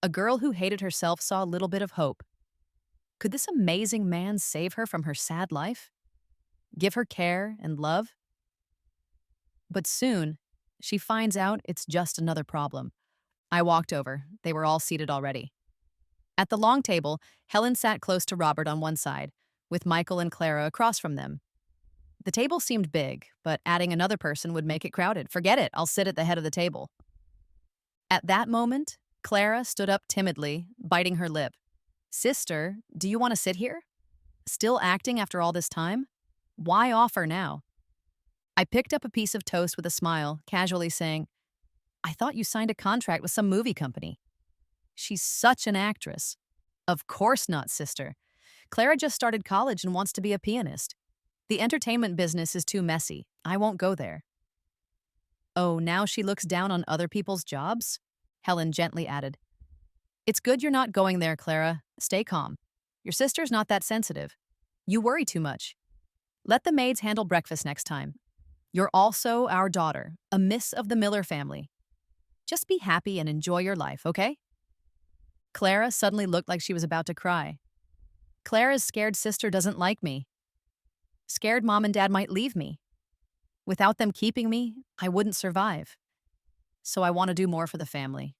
A girl who hated herself saw a little bit of hope. Could this amazing man save her from her sad life? Give her care and love? But soon, she finds out it's just another problem. I walked over. They were all seated already. At the long table, Helen sat close to Robert on one side, with Michael and Clara across from them. The table seemed big, but adding another person would make it crowded. Forget it, I'll sit at the head of the table. At that moment, Clara stood up timidly, biting her lip. Sister, do you want to sit here? Still acting after all this time? Why offer now? I picked up a piece of toast with a smile, casually saying, I thought you signed a contract with some movie company. She's such an actress. Of course not, sister. Clara just started college and wants to be a pianist. The entertainment business is too messy. I won't go there. Oh, now she looks down on other people's jobs? Helen gently added. It's good you're not going there, Clara. Stay calm. Your sister's not that sensitive. You worry too much. Let the maids handle breakfast next time. You're also our daughter, a miss of the Miller family. Just be happy and enjoy your life, okay? Clara suddenly looked like she was about to cry. Clara's scared sister doesn't like me. Scared mom and dad might leave me. Without them keeping me, I wouldn't survive. So I want to do more for the family.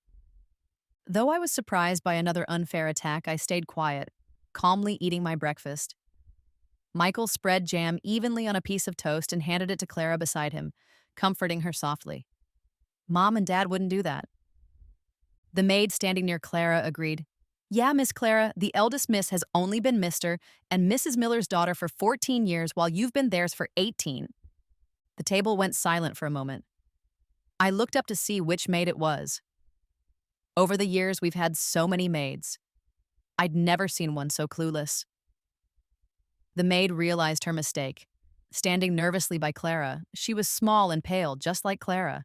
Though I was surprised by another unfair attack, I stayed quiet, calmly eating my breakfast. Michael spread jam evenly on a piece of toast and handed it to Clara beside him, comforting her softly. Mom and Dad wouldn't do that. The maid standing near Clara agreed. Yeah, Miss Clara, the eldest miss has only been Mr. and Mrs. Miller's daughter for 14 years while you've been theirs for 18. The table went silent for a moment. I looked up to see which maid it was. Over the years, we've had so many maids. I'd never seen one so clueless. The maid realized her mistake. Standing nervously by Clara, she was small and pale, just like Clara.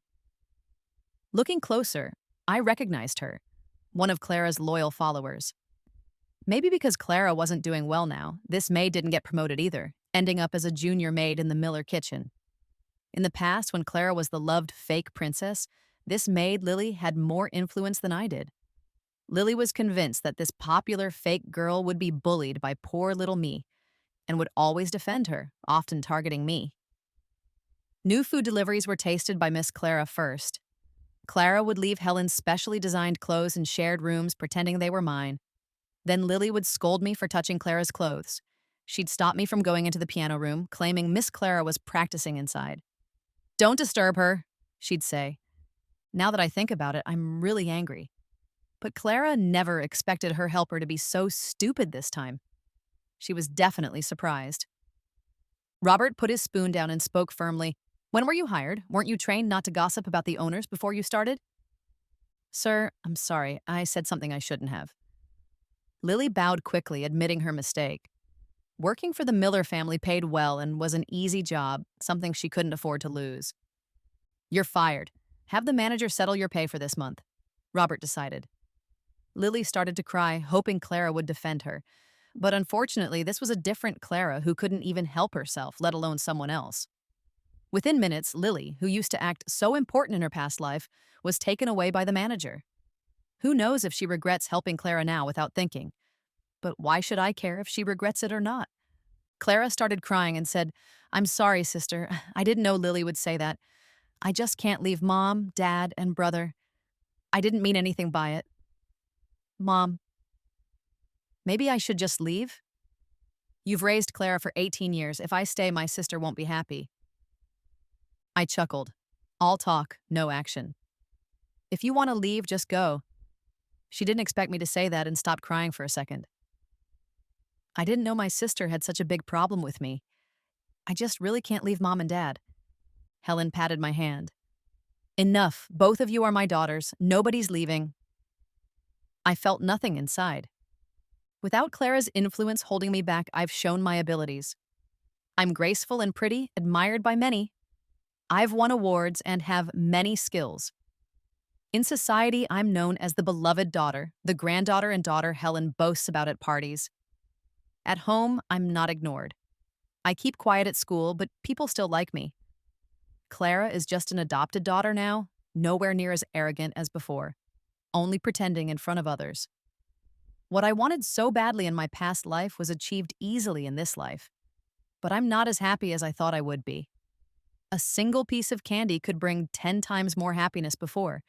Looking closer, I recognized her, one of Clara's loyal followers. Maybe because Clara wasn't doing well now, this maid didn't get promoted either, ending up as a junior maid in the Miller kitchen. In the past, when Clara was the loved fake princess, this maid, Lily, had more influence than I did. Lily was convinced that this popular fake girl would be bullied by poor little me and would always defend her, often targeting me. New food deliveries were tasted by Miss Clara first. Clara would leave Helen's specially designed clothes in shared rooms, pretending they were mine. Then Lily would scold me for touching Clara's clothes. She'd stop me from going into the piano room, claiming Miss Clara was practicing inside. Don't disturb her, she'd say. Now that I think about it, I'm really angry. But Clara never expected her helper to be so stupid this time. She was definitely surprised. Robert put his spoon down and spoke firmly. When were you hired? Weren't you trained not to gossip about the owners before you started? Sir, I'm sorry. I said something I shouldn't have. Lily bowed quickly, admitting her mistake. Working for the Miller family paid well and was an easy job, something she couldn't afford to lose. You're fired. Have the manager settle your pay for this month, Robert decided. Lily started to cry, hoping Clara would defend her. But unfortunately, this was a different Clara who couldn't even help herself, let alone someone else. Within minutes, Lily, who used to act so important in her past life, was taken away by the manager. Who knows if she regrets helping Clara now without thinking? But why should I care if she regrets it or not? Clara started crying and said, I'm sorry, sister. I didn't know Lily would say that. I just can't leave Mom, Dad, and brother. I didn't mean anything by it. Mom, maybe I should just leave? You've raised Clara for 18 years. If I stay, my sister won't be happy. I chuckled. All talk, no action. If you want to leave, just go. She didn't expect me to say that and stopped crying for a second. I didn't know my sister had such a big problem with me. I just really can't leave Mom and Dad. Helen patted my hand. Enough. Both of you are my daughters. Nobody's leaving. I felt nothing inside. Without Clara's influence holding me back, I've shown my abilities. I'm graceful and pretty, admired by many. I've won awards and have many skills. In society, I'm known as the beloved daughter, the granddaughter and daughter Helen boasts about at parties. At home, I'm not ignored. I keep quiet at school, but people still like me. Clara is just an adopted daughter now, nowhere near as arrogant as before, only pretending in front of others. What I wanted so badly in my past life was achieved easily in this life, but I'm not as happy as I thought I would be. A single piece of candy could bring 10 times more happiness before,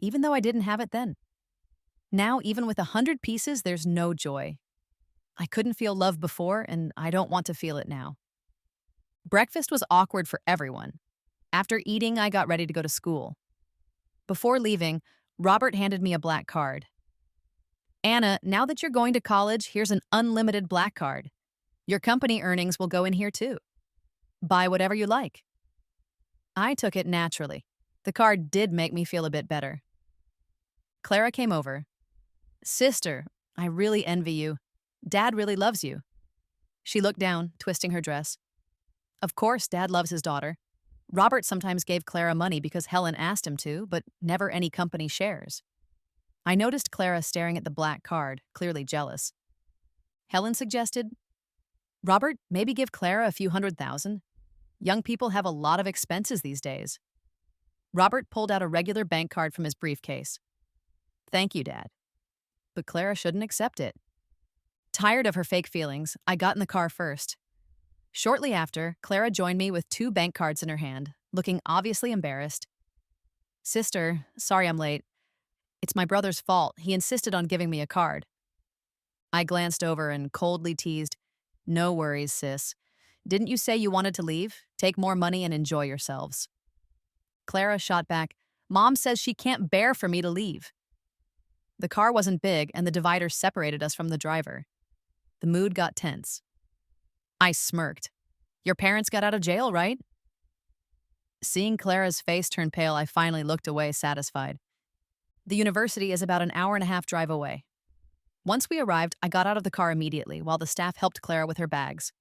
even though I didn't have it then. Now, even with 100 pieces, there's no joy. I couldn't feel love before, and I don't want to feel it now. Breakfast was awkward for everyone. After eating, I got ready to go to school. Before leaving, Robert handed me a black card. Anna, now that you're going to college, here's an unlimited black card. Your company earnings will go in here too. Buy whatever you like. I took it naturally. The card did make me feel a bit better. Clara came over. Sister, I really envy you. Dad really loves you. She looked down, twisting her dress. Of course, Dad loves his daughter. Robert sometimes gave Clara money because Helen asked him to, but never any company shares. I noticed Clara staring at the black card, clearly jealous. Helen suggested, Robert, maybe give Clara a few $100,000. Young people have a lot of expenses these days. Robert pulled out a regular bank card from his briefcase. Thank you, Dad. But Clara shouldn't accept it. Tired of her fake feelings, I got in the car first. Shortly after, Clara joined me with two bank cards in her hand, looking obviously embarrassed. Sister, sorry I'm late. It's my brother's fault. He insisted on giving me a card. I glanced over and coldly teased, No worries, sis. Didn't you say you wanted to leave? Take more money and enjoy yourselves. Clara shot back, Mom says she can't bear for me to leave. The car wasn't big, and the divider separated us from the driver. The mood got tense. I smirked. Your parents got out of jail, right? Seeing Clara's face turn pale, I finally looked away, satisfied. The university is about an hour-and-a-half drive away. Once we arrived, I got out of the car immediately while the staff helped Clara with her bags.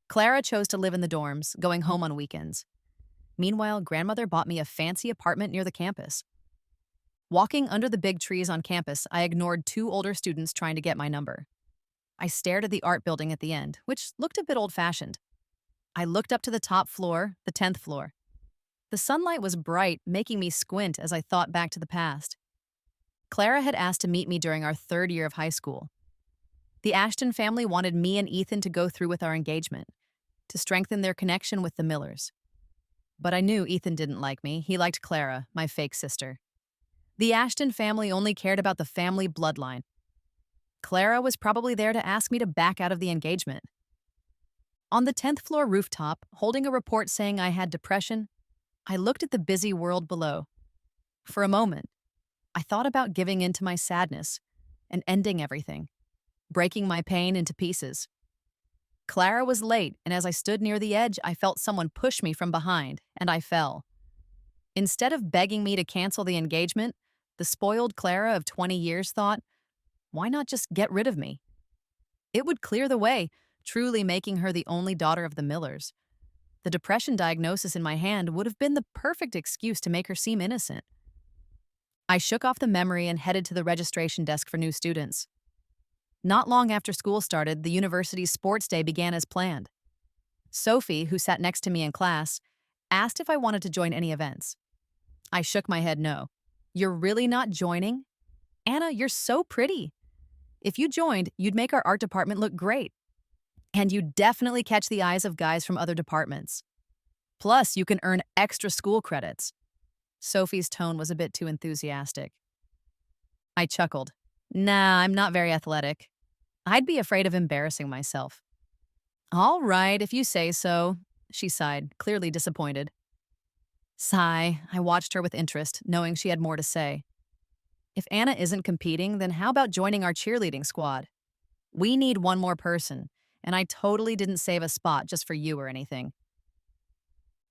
Clara chose to live in the dorms, going home on weekends. Meanwhile, grandmother bought me a fancy apartment near the campus. Walking under the big trees on campus, I ignored two older students trying to get my number. I stared at the art building at the end, which looked a bit old-fashioned. I looked up to the top floor, the 10th floor. The sunlight was bright, making me squint as I thought back to the past. Clara had asked to meet me during our third year of high school. The Ashton family wanted me and Ethan to go through with our engagement, to strengthen their connection with the Millers. But I knew Ethan didn't like me. He liked Clara, my fake sister. The Ashton family only cared about the family bloodline. Clara was probably there to ask me to back out of the engagement. On the 10th floor rooftop, holding a report saying I had depression, I looked at the busy world below. For a moment, I thought about giving in to my sadness and ending everything, breaking my pain into pieces. Clara was late, and as I stood near the edge, I felt someone push me from behind, and I fell. Instead of begging me to cancel the engagement, the spoiled Clara of 20 years thought, why not just get rid of me? It would clear the way, truly making her the only daughter of the Millers. The depression diagnosis in my hand would have been the perfect excuse to make her seem innocent. I shook off the memory and headed to the registration desk for new students. Not long after school started, the university's sports day began as planned. Sophie, who sat next to me in class, asked if I wanted to join any events. I shook my head no. You're really not joining? Anna, you're so pretty. If you joined, you'd make our art department look great. And you'd definitely catch the eyes of guys from other departments. Plus, you can earn extra school credits. Sophie's tone was a bit too enthusiastic. I chuckled. Nah, I'm not very athletic. I'd be afraid of embarrassing myself. All right, if you say so, she sighed, clearly disappointed. Sigh, I watched her with interest, knowing she had more to say. If Anna isn't competing, then how about joining our cheerleading squad? We need one more person, and I totally didn't save a spot just for you or anything.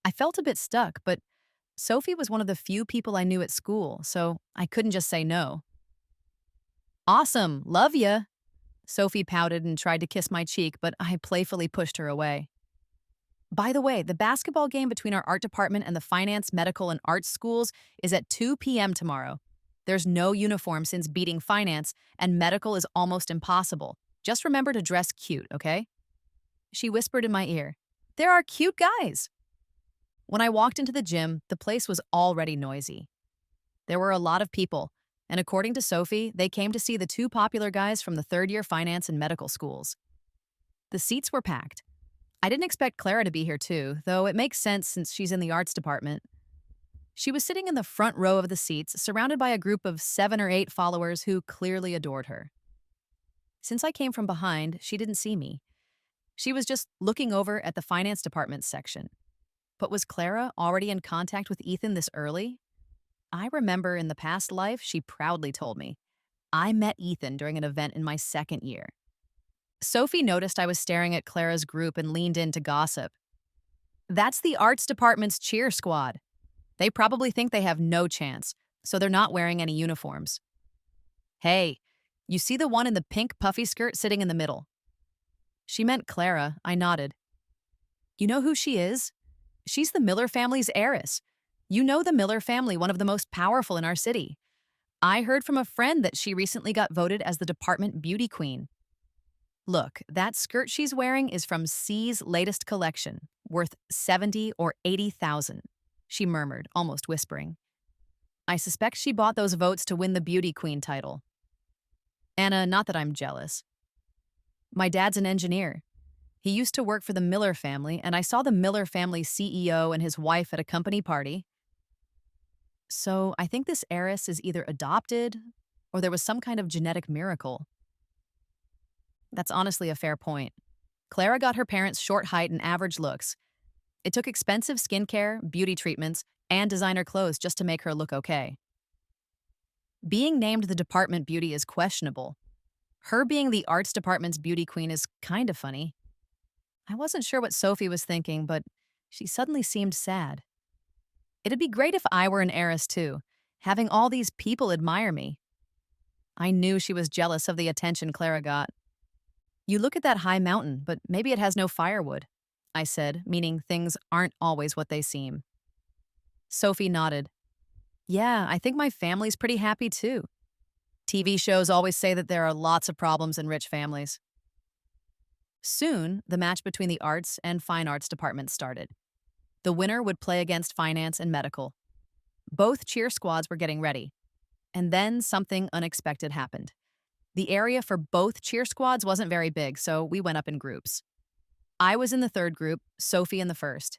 I felt a bit stuck, but Sophie was one of the few people I knew at school, so I couldn't just say no. Awesome, love ya. Sophie pouted and tried to kiss my cheek, but I playfully pushed her away. By the way, the basketball game between our art department and the finance, medical, and arts schools is at 2 p.m. tomorrow. There's no uniform since beating finance, and medical is almost impossible. Just remember to dress cute, okay? She whispered in my ear, There are cute guys. When I walked into the gym, the place was already noisy. There were a lot of people, and according to Sophie, they came to see the two popular guys from the third-year finance and medical schools. The seats were packed. I didn't expect Clara to be here too, though it makes sense since she's in the arts department. She was sitting in the front row of the seats, surrounded by a group of 7 or 8 followers who clearly adored her. Since I came from behind, she didn't see me. She was just looking over at the finance department section. But was Clara already in contact with Ethan this early? I remember in the past life, she proudly told me, I met Ethan during an event in my second year. Sophie noticed I was staring at Clara's group and leaned in to gossip. That's the arts department's cheer squad. They probably think they have no chance, so they're not wearing any uniforms. Hey, you see the one in the pink puffy skirt sitting in the middle? She meant Clara. I nodded. You know who she is? She's the Miller family's heiress. You know the Miller family, one of the most powerful in our city. I heard from a friend that she recently got voted as the department beauty queen. Look, that skirt she's wearing is from C's latest collection, worth 70 or 80,000, she murmured, almost whispering. I suspect she bought those votes to win the beauty queen title. Anna, not that I'm jealous. My dad's an engineer. He used to work for the Miller family, and I saw the Miller family CEO and his wife at a company party. So I think this heiress is either adopted or there was some kind of genetic miracle. That's honestly a fair point. Clara got her parents' short height and average looks. It took expensive skincare, beauty treatments, and designer clothes just to make her look okay. Being named the department beauty is questionable. Her being the arts department's beauty queen is kind of funny. I wasn't sure what Sophie was thinking, but she suddenly seemed sad. It'd be great if I were an heiress too, having all these people admire me. I knew she was jealous of the attention Clara got. You look at that high mountain, but maybe it has no firewood, I said, meaning things aren't always what they seem. Sophie nodded. Yeah, I think my family's pretty happy too. TV shows always say that there are lots of problems in rich families. Soon, the match between the arts and fine arts departments started. The winner would play against finance and medical. Both cheer squads were getting ready. And then something unexpected happened. The area for both cheer squads wasn't very big, so we went up in groups. I was in the third group, Sophie in the first.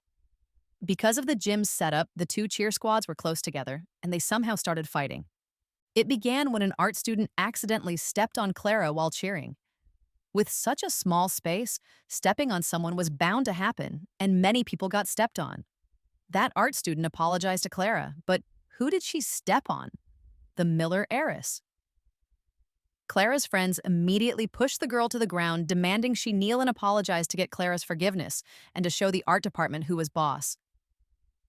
Because of the gym's setup, the two cheer squads were close together, and they somehow started fighting. It began when an art student accidentally stepped on Clara while cheering. With such a small space, stepping on someone was bound to happen, and many people got stepped on. That art student apologized to Clara, but who did she step on? The Miller heiress. Clara's friends immediately pushed the girl to the ground, demanding she kneel and apologize to get Clara's forgiveness and to show the art department who was boss.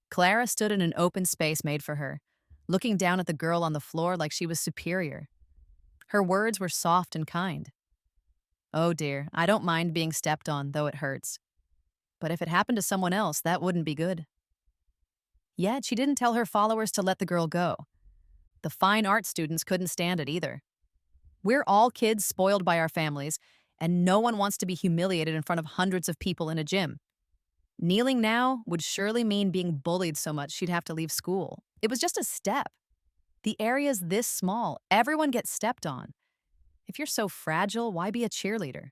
Clara stood in an open space made for her, looking down at the girl on the floor like she was superior. Her words were soft and kind. Oh dear, I don't mind being stepped on, though it hurts. But if it happened to someone else, that wouldn't be good. Yet she didn't tell her followers to let the girl go. The fine art students couldn't stand it either. We're all kids spoiled by our families, and no one wants to be humiliated in front of hundreds of people in a gym. Kneeling now would surely mean being bullied so much she'd have to leave school. It was just a step. The area's this small. Everyone gets stepped on. If you're so fragile, why be a cheerleader?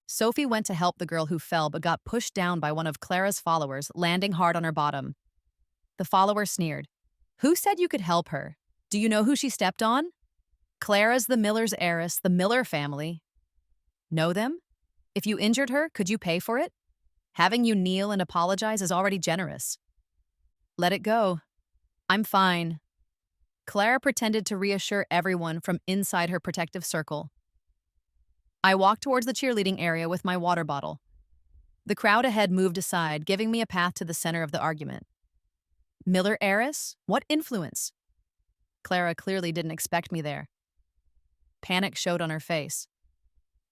Sophie went to help the girl who fell but got pushed down by one of Clara's followers, landing hard on her bottom. The follower sneered. Who said you could help her? Do you know who she stepped on? Clara's the Miller's heiress, the Miller family. Know them? If you injured her, could you pay for it? Having you kneel and apologize is already generous. Let it go. I'm fine. Clara pretended to reassure everyone from inside her protective circle. I walked towards the cheerleading area with my water bottle. The crowd ahead moved aside, giving me a path to the center of the argument. Miller heiress? What influence? Clara clearly didn't expect me there. Panic showed on her face.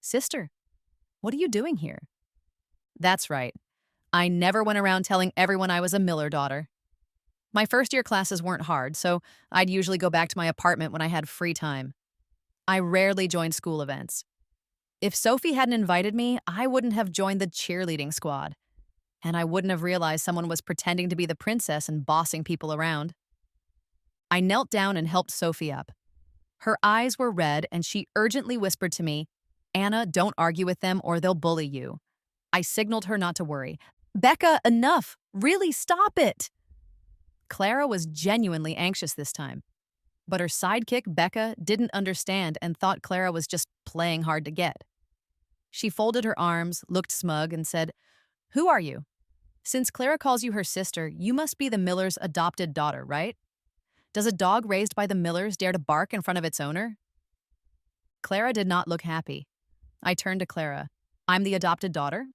Sister, what are you doing here? That's right. I never went around telling everyone I was a Miller daughter. My first-year classes weren't hard, so I'd usually go back to my apartment when I had free time. I rarely joined school events. If Sophie hadn't invited me, I wouldn't have joined the cheerleading squad. And I wouldn't have realized someone was pretending to be the princess and bossing people around. I knelt down and helped Sophie up. Her eyes were red, and she urgently whispered to me, Anna, don't argue with them or they'll bully you. I signaled her not to worry. Becca, enough! Really, stop it! Clara was genuinely anxious this time. But her sidekick, Becca, didn't understand and thought Clara was just playing hard to get. She folded her arms, looked smug, and said, Who are you? Since Clara calls you her sister, you must be the Miller's adopted daughter, right? Does a dog raised by the Millers dare to bark in front of its owner? Clara did not look happy. I turned to Clara. I'm the adopted daughter?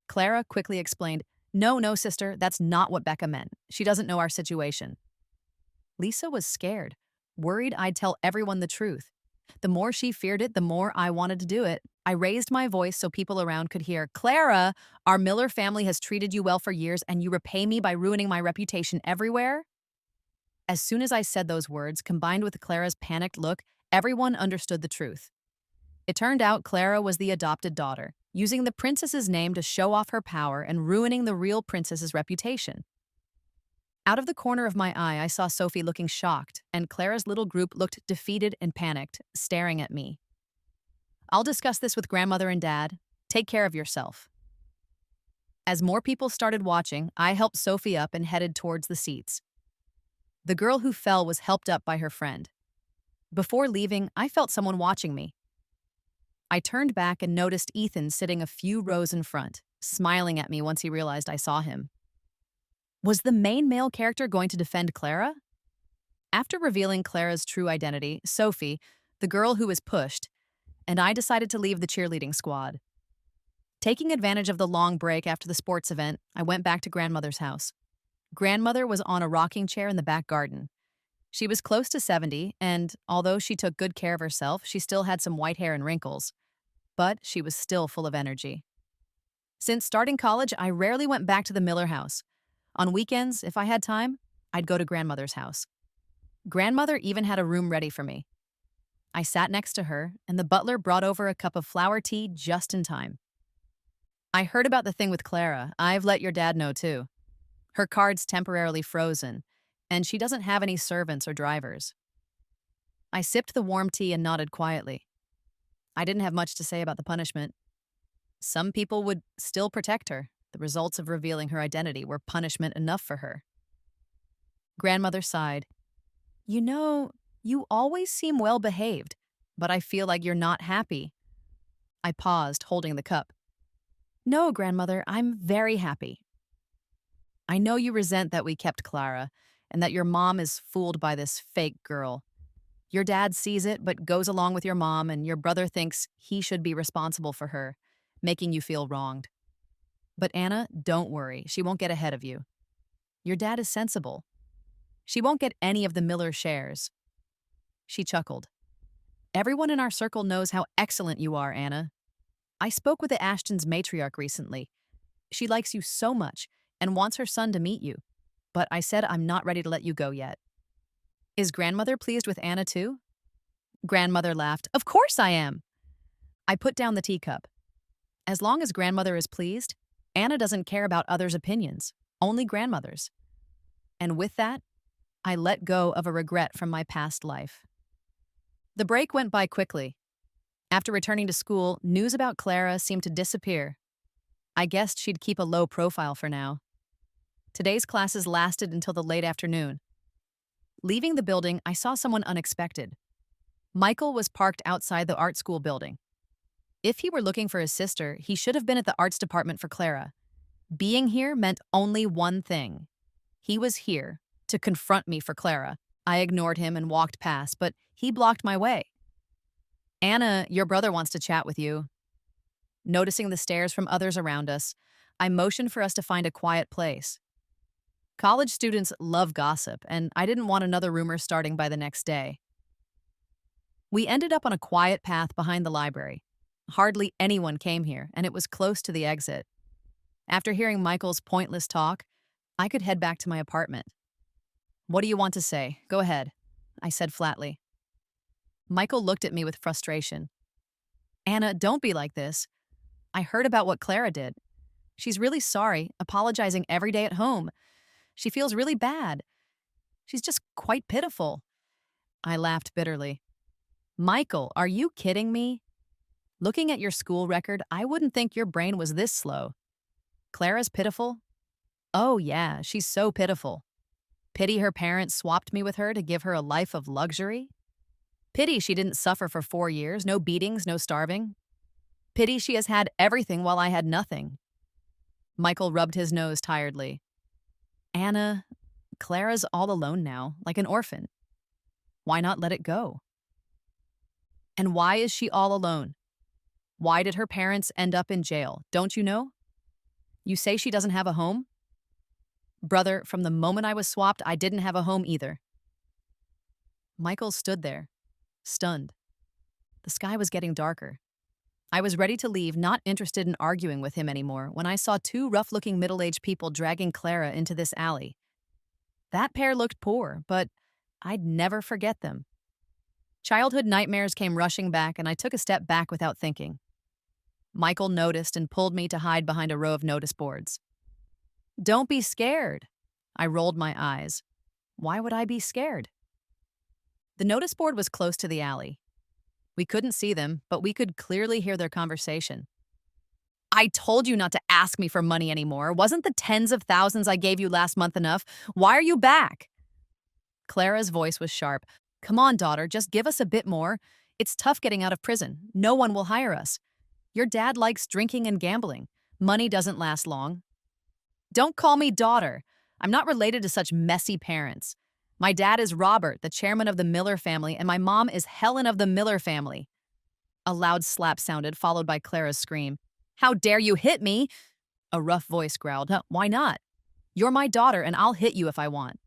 Clara quickly explained, No, sister, that's not what Becca meant. She doesn't know our situation. Lisa was scared, worried I'd tell everyone the truth. The more she feared it, the more I wanted to do it. I raised my voice so people around could hear, Clara, our Miller family has treated you well for years and you repay me by ruining my reputation everywhere? As soon as I said those words, combined with Clara's panicked look, everyone understood the truth. It turned out Clara was the adopted daughter, using the princess's name to show off her power and ruining the real princess's reputation. Out of the corner of my eye, I saw Sophie looking shocked, and Clara's little group looked defeated and panicked, staring at me. I'll discuss this with grandmother and dad. Take care of yourself. As more people started watching, I helped Sophie up and headed towards the seats. The girl who fell was helped up by her friend. Before leaving, I felt someone watching me. I turned back and noticed Ethan sitting a few rows in front, smiling at me once he realized I saw him. Was the main male character going to defend Clara? After revealing Clara's true identity, Sophie, the girl who was pushed, and I decided to leave the cheerleading squad. Taking advantage of the long break after the sports event, I went back to grandmother's house. Grandmother was on a rocking chair in the back garden. She was close to 70, and although she took good care of herself, she still had some white hair and wrinkles. But she was still full of energy. Since starting college, I rarely went back to the Miller house. On weekends, if I had time, I'd go to grandmother's house. Grandmother even had a room ready for me. I sat next to her, and the butler brought over a cup of flower tea just in time. I heard about the thing with Clara. I've let your dad know too. Her card's temporarily frozen, and she doesn't have any servants or drivers. I sipped the warm tea and nodded quietly. I didn't have much to say about the punishment. Some people would still protect her. The results of revealing her identity were punishment enough for her. Grandmother sighed. You know, you always seem well behaved, but I feel like you're not happy. I paused, holding the cup. No, Grandmother, I'm very happy. I know you resent that we kept Clara, and that your mom is fooled by this fake girl. Your dad sees it, but goes along with your mom, and your brother thinks he should be responsible for her, making you feel wronged. But Anna, don't worry, she won't get ahead of you. Your dad is sensible. She won't get any of the Miller shares. She chuckled. Everyone in our circle knows how excellent you are, Anna. I spoke with the Ashton's matriarch recently. She likes you so much and wants her son to meet you, but I said I'm not ready to let you go yet. Is grandmother pleased with Anna too? Grandmother laughed. Of course I am. I put down the teacup. As long as grandmother is pleased, Anna doesn't care about others' opinions, only grandmother's. And with that, I let go of a regret from my past life. The break went by quickly. After returning to school, news about Clara seemed to disappear. I guessed she'd keep a low profile for now. Today's classes lasted until the late afternoon. Leaving the building, I saw someone unexpected. Michael was parked outside the art school building. If he were looking for his sister, he should have been at the arts department for Clara. Being here meant only one thing. He was here to confront me for Clara. I ignored him and walked past, but he blocked my way. Anna, your brother wants to chat with you. Noticing the stares from others around us, I motioned for us to find a quiet place. College students love gossip, and I didn't want another rumor starting by the next day. We ended up on a quiet path behind the library. Hardly anyone came here, and it was close to the exit. After hearing Michael's pointless talk, I could head back to my apartment. What do you want to say? Go ahead, I said flatly. Michael looked at me with frustration. Anna, don't be like this. I heard about what Clara did. She's really sorry, apologizing every day at home. She feels really bad. She's just quite pitiful. I laughed bitterly. Michael, are you kidding me? Looking at your school record, I wouldn't think your brain was this slow. Clara's pitiful? Oh yeah, she's so pitiful. Pity her parents swapped me with her to give her a life of luxury? Pity she didn't suffer for 4 years, no beatings, no starving. Pity she has had everything while I had nothing. Michael rubbed his nose tiredly. Anna, Clara's all alone now, like an orphan. Why not let it go? And why is she all alone? Why did her parents end up in jail? Don't you know? You say she doesn't have a home? Brother, from the moment I was swapped, I didn't have a home either. Michael stood there, stunned. The sky was getting darker. I was ready to leave, not interested in arguing with him anymore, when I saw 2 rough-looking middle-aged people dragging Clara into this alley. That pair looked poor, but I'd never forget them. Childhood nightmares came rushing back, and I took a step back without thinking. Michael noticed and pulled me to hide behind a row of notice boards. Don't be scared. I rolled my eyes. Why would I be scared? The notice board was close to the alley. We couldn't see them, but we could clearly hear their conversation. I told you not to ask me for money anymore. Wasn't the tens of thousands I gave you last month enough? Why are you back? Clara's voice was sharp. Come on, daughter, just give us a bit more. It's tough getting out of prison. No one will hire us. Your dad likes drinking and gambling. Money doesn't last long. Don't call me daughter. I'm not related to such messy parents. My dad is Robert, the chairman of the Miller family, and my mom is Helen of the Miller family. A loud slap sounded, followed by Clara's scream. How dare you hit me? A rough voice growled. Why not? You're my daughter, and I'll hit you if I want.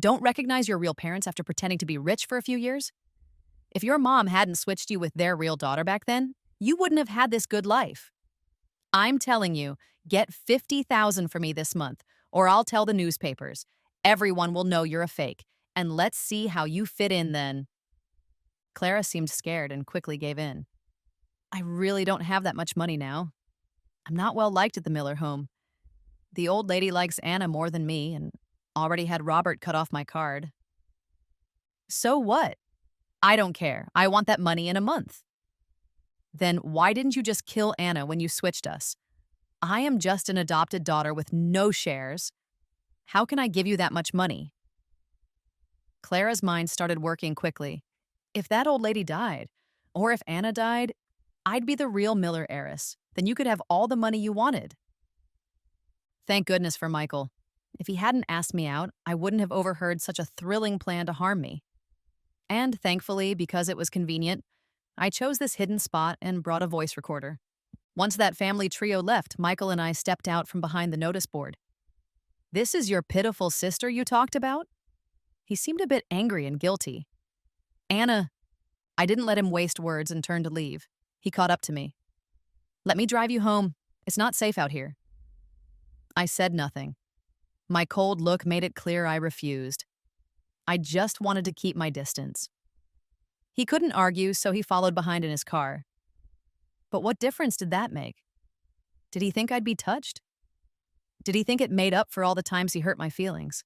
Don't recognize your real parents after pretending to be rich for a few years? If your mom hadn't switched you with their real daughter back then, you wouldn't have had this good life. I'm telling you, get 50,000 for me this month, or I'll tell the newspapers. Everyone will know you're a fake, and let's see how you fit in then. Clara seemed scared and quickly gave in. I really don't have that much money now. I'm not well liked at the Miller home. The old lady likes Anna more than me and already had Robert cut off my card. So what? I don't care. I want that money in a month. Then why didn't you just kill Anna when you switched us? I am just an adopted daughter with no shares. How can I give you that much money? Clara's mind started working quickly. If that old lady died, or if Anna died, I'd be the real Miller heiress. Then you could have all the money you wanted. Thank goodness for Michael. If he hadn't asked me out, I wouldn't have overheard such a thrilling plan to harm me. And thankfully, because it was convenient, I chose this hidden spot and brought a voice recorder. Once that family trio left, Michael and I stepped out from behind the notice board. This is your pitiful sister you talked about? He seemed a bit angry and guilty. Anna. I didn't let him waste words and turned to leave. He caught up to me. Let me drive you home. It's not safe out here. I said nothing. My cold look made it clear I refused. I just wanted to keep my distance. He couldn't argue, so he followed behind in his car. But what difference did that make? Did he think I'd be touched? Did he think it made up for all the times he hurt my feelings?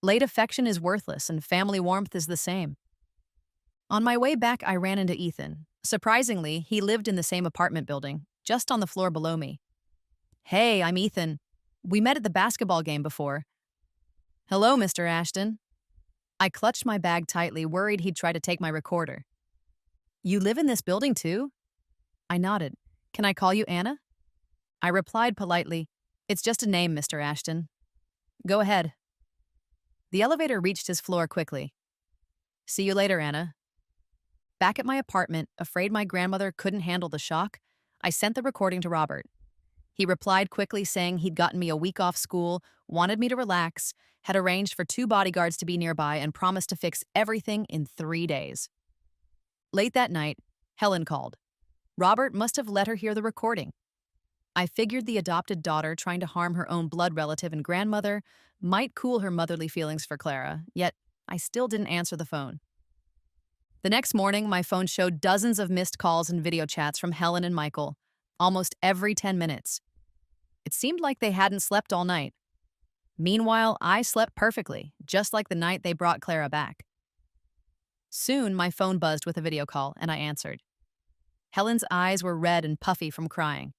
Late affection is worthless, and family warmth is the same. On my way back, I ran into Ethan. Surprisingly, he lived in the same apartment building, just on the floor below me. Hey, I'm Ethan. We met at the basketball game before. Hello, Mr. Ashton. I clutched my bag tightly, worried he'd try to take my recorder. You live in this building too? I nodded. Can I call you Anna? I replied politely, It's just a name, Mr. Ashton. Go ahead. The elevator reached his floor quickly. See you later, Anna. Back at my apartment, afraid my grandmother couldn't handle the shock, I sent the recording to Robert. He replied quickly saying he'd gotten me a week off school, wanted me to relax, had arranged for 2 bodyguards to be nearby, and promised to fix everything in 3 days. Late that night, Helen called. Robert must have let her hear the recording. I figured the adopted daughter trying to harm her own blood relative and grandmother might cool her motherly feelings for Clara, yet I still didn't answer the phone. The next morning, my phone showed dozens of missed calls and video chats from Helen and Michael, almost every 10 minutes. It seemed like they hadn't slept all night. Meanwhile, I slept perfectly, just like the night they brought Clara back. Soon, my phone buzzed with a video call, and I answered. Helen's eyes were red and puffy from crying.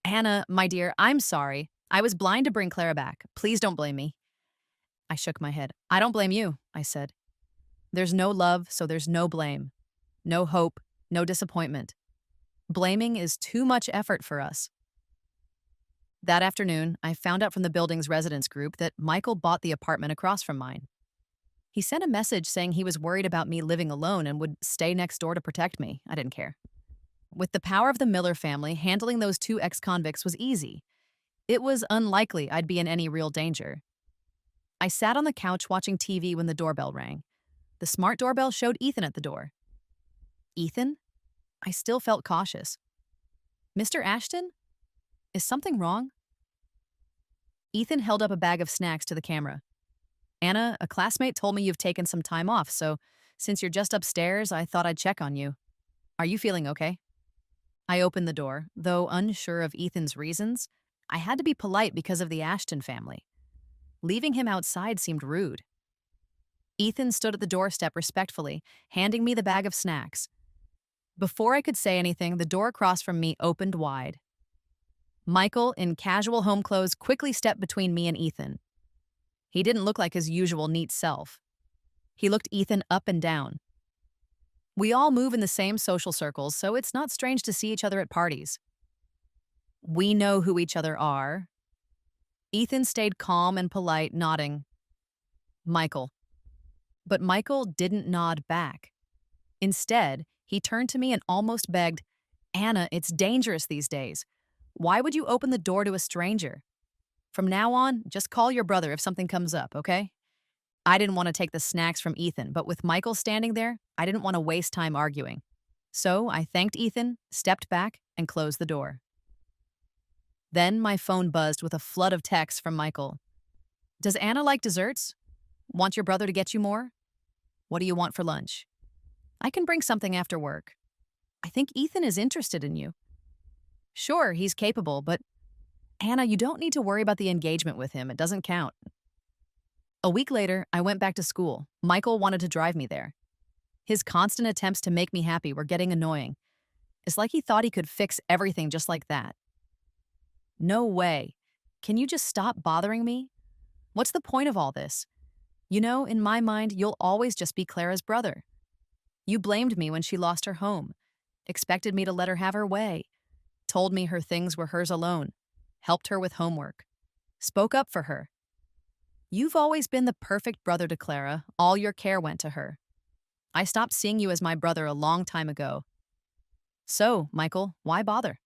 Anna, my dear, I'm sorry. I was blind to bring Clara back. Please don't blame me. I shook my head. I don't blame you, I said. There's no love, so there's no blame. No hope, no disappointment. Blaming is too much effort for us. That afternoon, I found out from the building's residents group that Michael bought the apartment across from mine. He sent a message saying he was worried about me living alone and would stay next door to protect me. I didn't care. With the power of the Miller family, handling those 2 ex-convicts was easy. It was unlikely I'd be in any real danger. I sat on the couch watching TV when the doorbell rang. The smart doorbell showed Ethan at the door. Ethan? I still felt cautious. Mr. Ashton? Is something wrong? Ethan held up a bag of snacks to the camera. Anna, a classmate told me you've taken some time off, so since you're just upstairs, I thought I'd check on you. Are you feeling okay? I opened the door. Though unsure of Ethan's reasons, I had to be polite because of the Ashton family. Leaving him outside seemed rude. Ethan stood at the doorstep respectfully, handing me the bag of snacks. Before I could say anything, the door across from me opened wide. Michael, in casual home clothes, quickly stepped between me and Ethan. He didn't look like his usual neat self. He looked Ethan up and down. We all move in the same social circles, so it's not strange to see each other at parties. We know who each other are. Ethan stayed calm and polite, nodding. Michael. But Michael didn't nod back. Instead, he turned to me and almost begged, Anna, it's dangerous these days. Why would you open the door to a stranger? From now on, just call your brother if something comes up, okay? I didn't want to take the snacks from Ethan, but with Michael standing there, I didn't want to waste time arguing. So I thanked Ethan, stepped back, and closed the door. Then my phone buzzed with a flood of texts from Michael. Does Anna like desserts? Want your brother to get you more? What do you want for lunch? I can bring something after work. I think Ethan is interested in you. Sure, he's capable, but Anna, you don't need to worry about the engagement with him. It doesn't count. A week later, I went back to school. Michael wanted to drive me there. His constant attempts to make me happy were getting annoying. It's like he thought he could fix everything just like that. No way. Can you just stop bothering me? What's the point of all this? You know, in my mind, you'll always just be Clara's brother. You blamed me when she lost her home, expected me to let her have her way, told me her things were hers alone, helped her with homework, spoke up for her. You've always been the perfect brother to Clara. All your care went to her. I stopped seeing you as my brother a long time ago. So, Michael, why bother?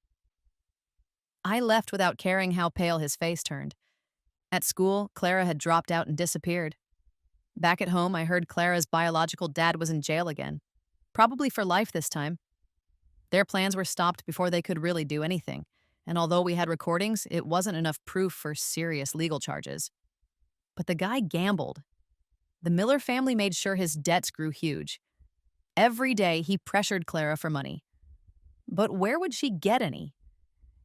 I left without caring how pale his face turned. At school, Clara had dropped out and disappeared. Back at home, I heard Clara's biological dad was in jail again. Probably for life this time. Their plans were stopped before they could really do anything, and although we had recordings, it wasn't enough proof for serious legal charges. But the guy gambled. The Miller family made sure his debts grew huge. Every day, he pressured Clara for money. But where would she get any?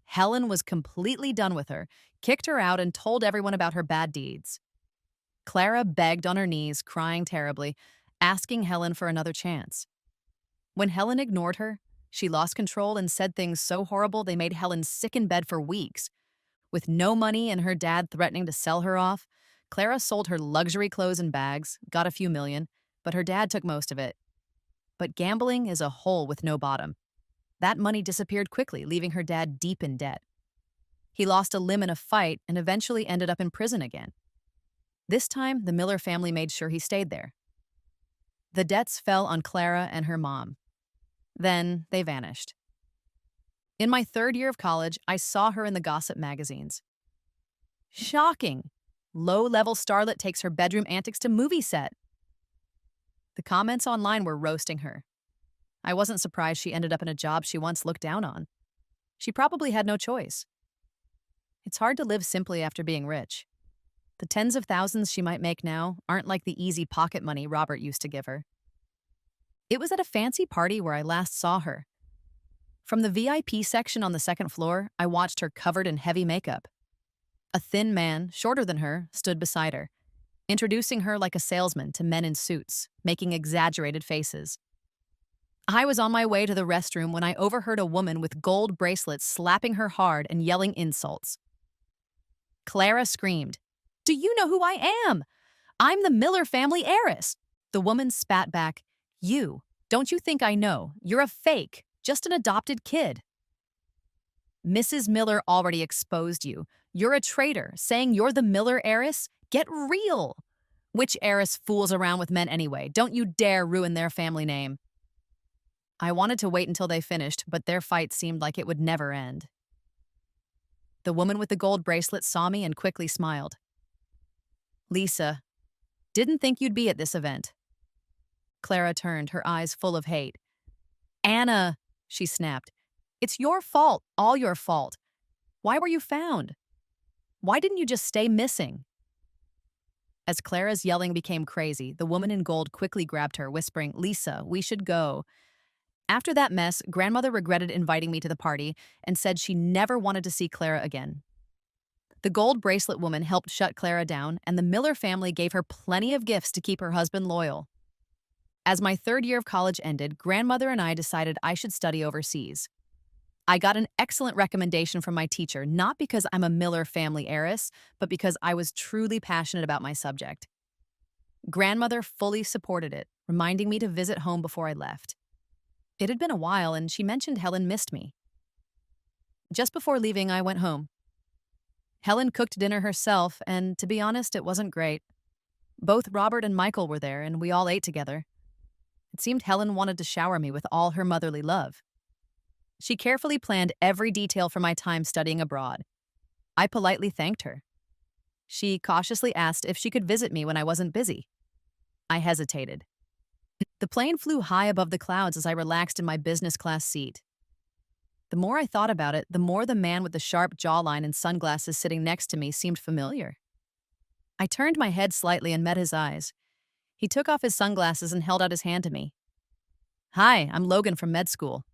Helen was completely done with her, kicked her out, and told everyone about her bad deeds. Clara begged on her knees, crying terribly, asking Helen for another chance. When Helen ignored her, she lost control and said things so horrible they made Helen sick in bed for weeks. With no money and her dad threatening to sell her off, Clara sold her luxury clothes and bags, got a few million, but her dad took most of it. But gambling is a hole with no bottom. That money disappeared quickly, leaving her dad deep in debt. He lost a limb in a fight and eventually ended up in prison again. This time, the Miller family made sure he stayed there. The debts fell on Clara and her mom. Then they vanished. In my third year of college, I saw her in the gossip magazines. Shocking! Low-level starlet takes her bedroom antics to movie set. The comments online were roasting her. I wasn't surprised she ended up in a job she once looked down on. She probably had no choice. It's hard to live simply after being rich. The tens of thousands she might make now aren't like the easy pocket money Robert used to give her. It was at a fancy party where I last saw her. From the VIP section on the second floor, I watched her covered in heavy makeup. A thin man, shorter than her, stood beside her, introducing her like a salesman to men in suits, making exaggerated faces. I was on my way to the restroom when I overheard a woman with gold bracelets slapping her hard and yelling insults. Clara screamed, "Do you know who I am? I'm the Miller family heiress." The woman spat back, "You, don't you think I know? You're a fake, just an adopted kid." "Mrs. Miller already exposed you. You're a traitor, saying you're the Miller heiress? Get real. Which heiress fools around with men anyway? Don't you dare ruin their family name." I wanted to wait until they finished, but their fight seemed like it would never end. The woman with the gold bracelet saw me and quickly smiled. "Lisa, didn't think you'd be at this event." Clara turned, her eyes full of hate. "Anna," she snapped, "it's your fault, all your fault. Why were you found? Why didn't you just stay missing?" As Clara's yelling became crazy, the woman in gold quickly grabbed her, whispering, "Lisa, we should go." After that mess, grandmother regretted inviting me to the party and said she never wanted to see Clara again. The gold bracelet woman helped shut Clara down, and the Miller family gave her plenty of gifts to keep her husband loyal. As my third year of college ended, grandmother and I decided I should study overseas. I got an excellent recommendation from my teacher, not because I'm a Miller family heiress, but because I was truly passionate about my subject. Grandmother fully supported it, reminding me to visit home before I left. It had been a while, and she mentioned Helen missed me. Just before leaving, I went home. Helen cooked dinner herself, and to be honest, it wasn't great. Both Robert and Michael were there, and we all ate together. It seemed Helen wanted to shower me with all her motherly love. She carefully planned every detail for my time studying abroad. I politely thanked her. She cautiously asked if she could visit me when I wasn't busy. I hesitated. The plane flew high above the clouds as I relaxed in my business class seat. The more I thought about it, the more the man with the sharp jawline and sunglasses sitting next to me seemed familiar. I turned my head slightly and met his eyes. He took off his sunglasses and held out his hand to me. "Hi, I'm Logan from med school.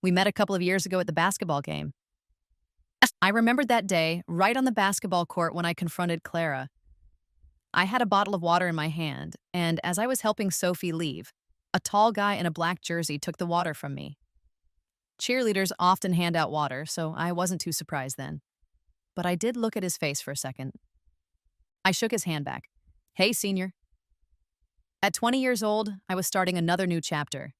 We met a couple of years ago at the basketball game." I remembered that day, right on the basketball court when I confronted Clara. I had a bottle of water in my hand, and as I was helping Sophie leave, a tall guy in a black jersey took the water from me. Cheerleaders often hand out water, so I wasn't too surprised then. But I did look at his face for a second. I shook his hand back. "Hey, senior." At 20 years old, I was starting another new chapter.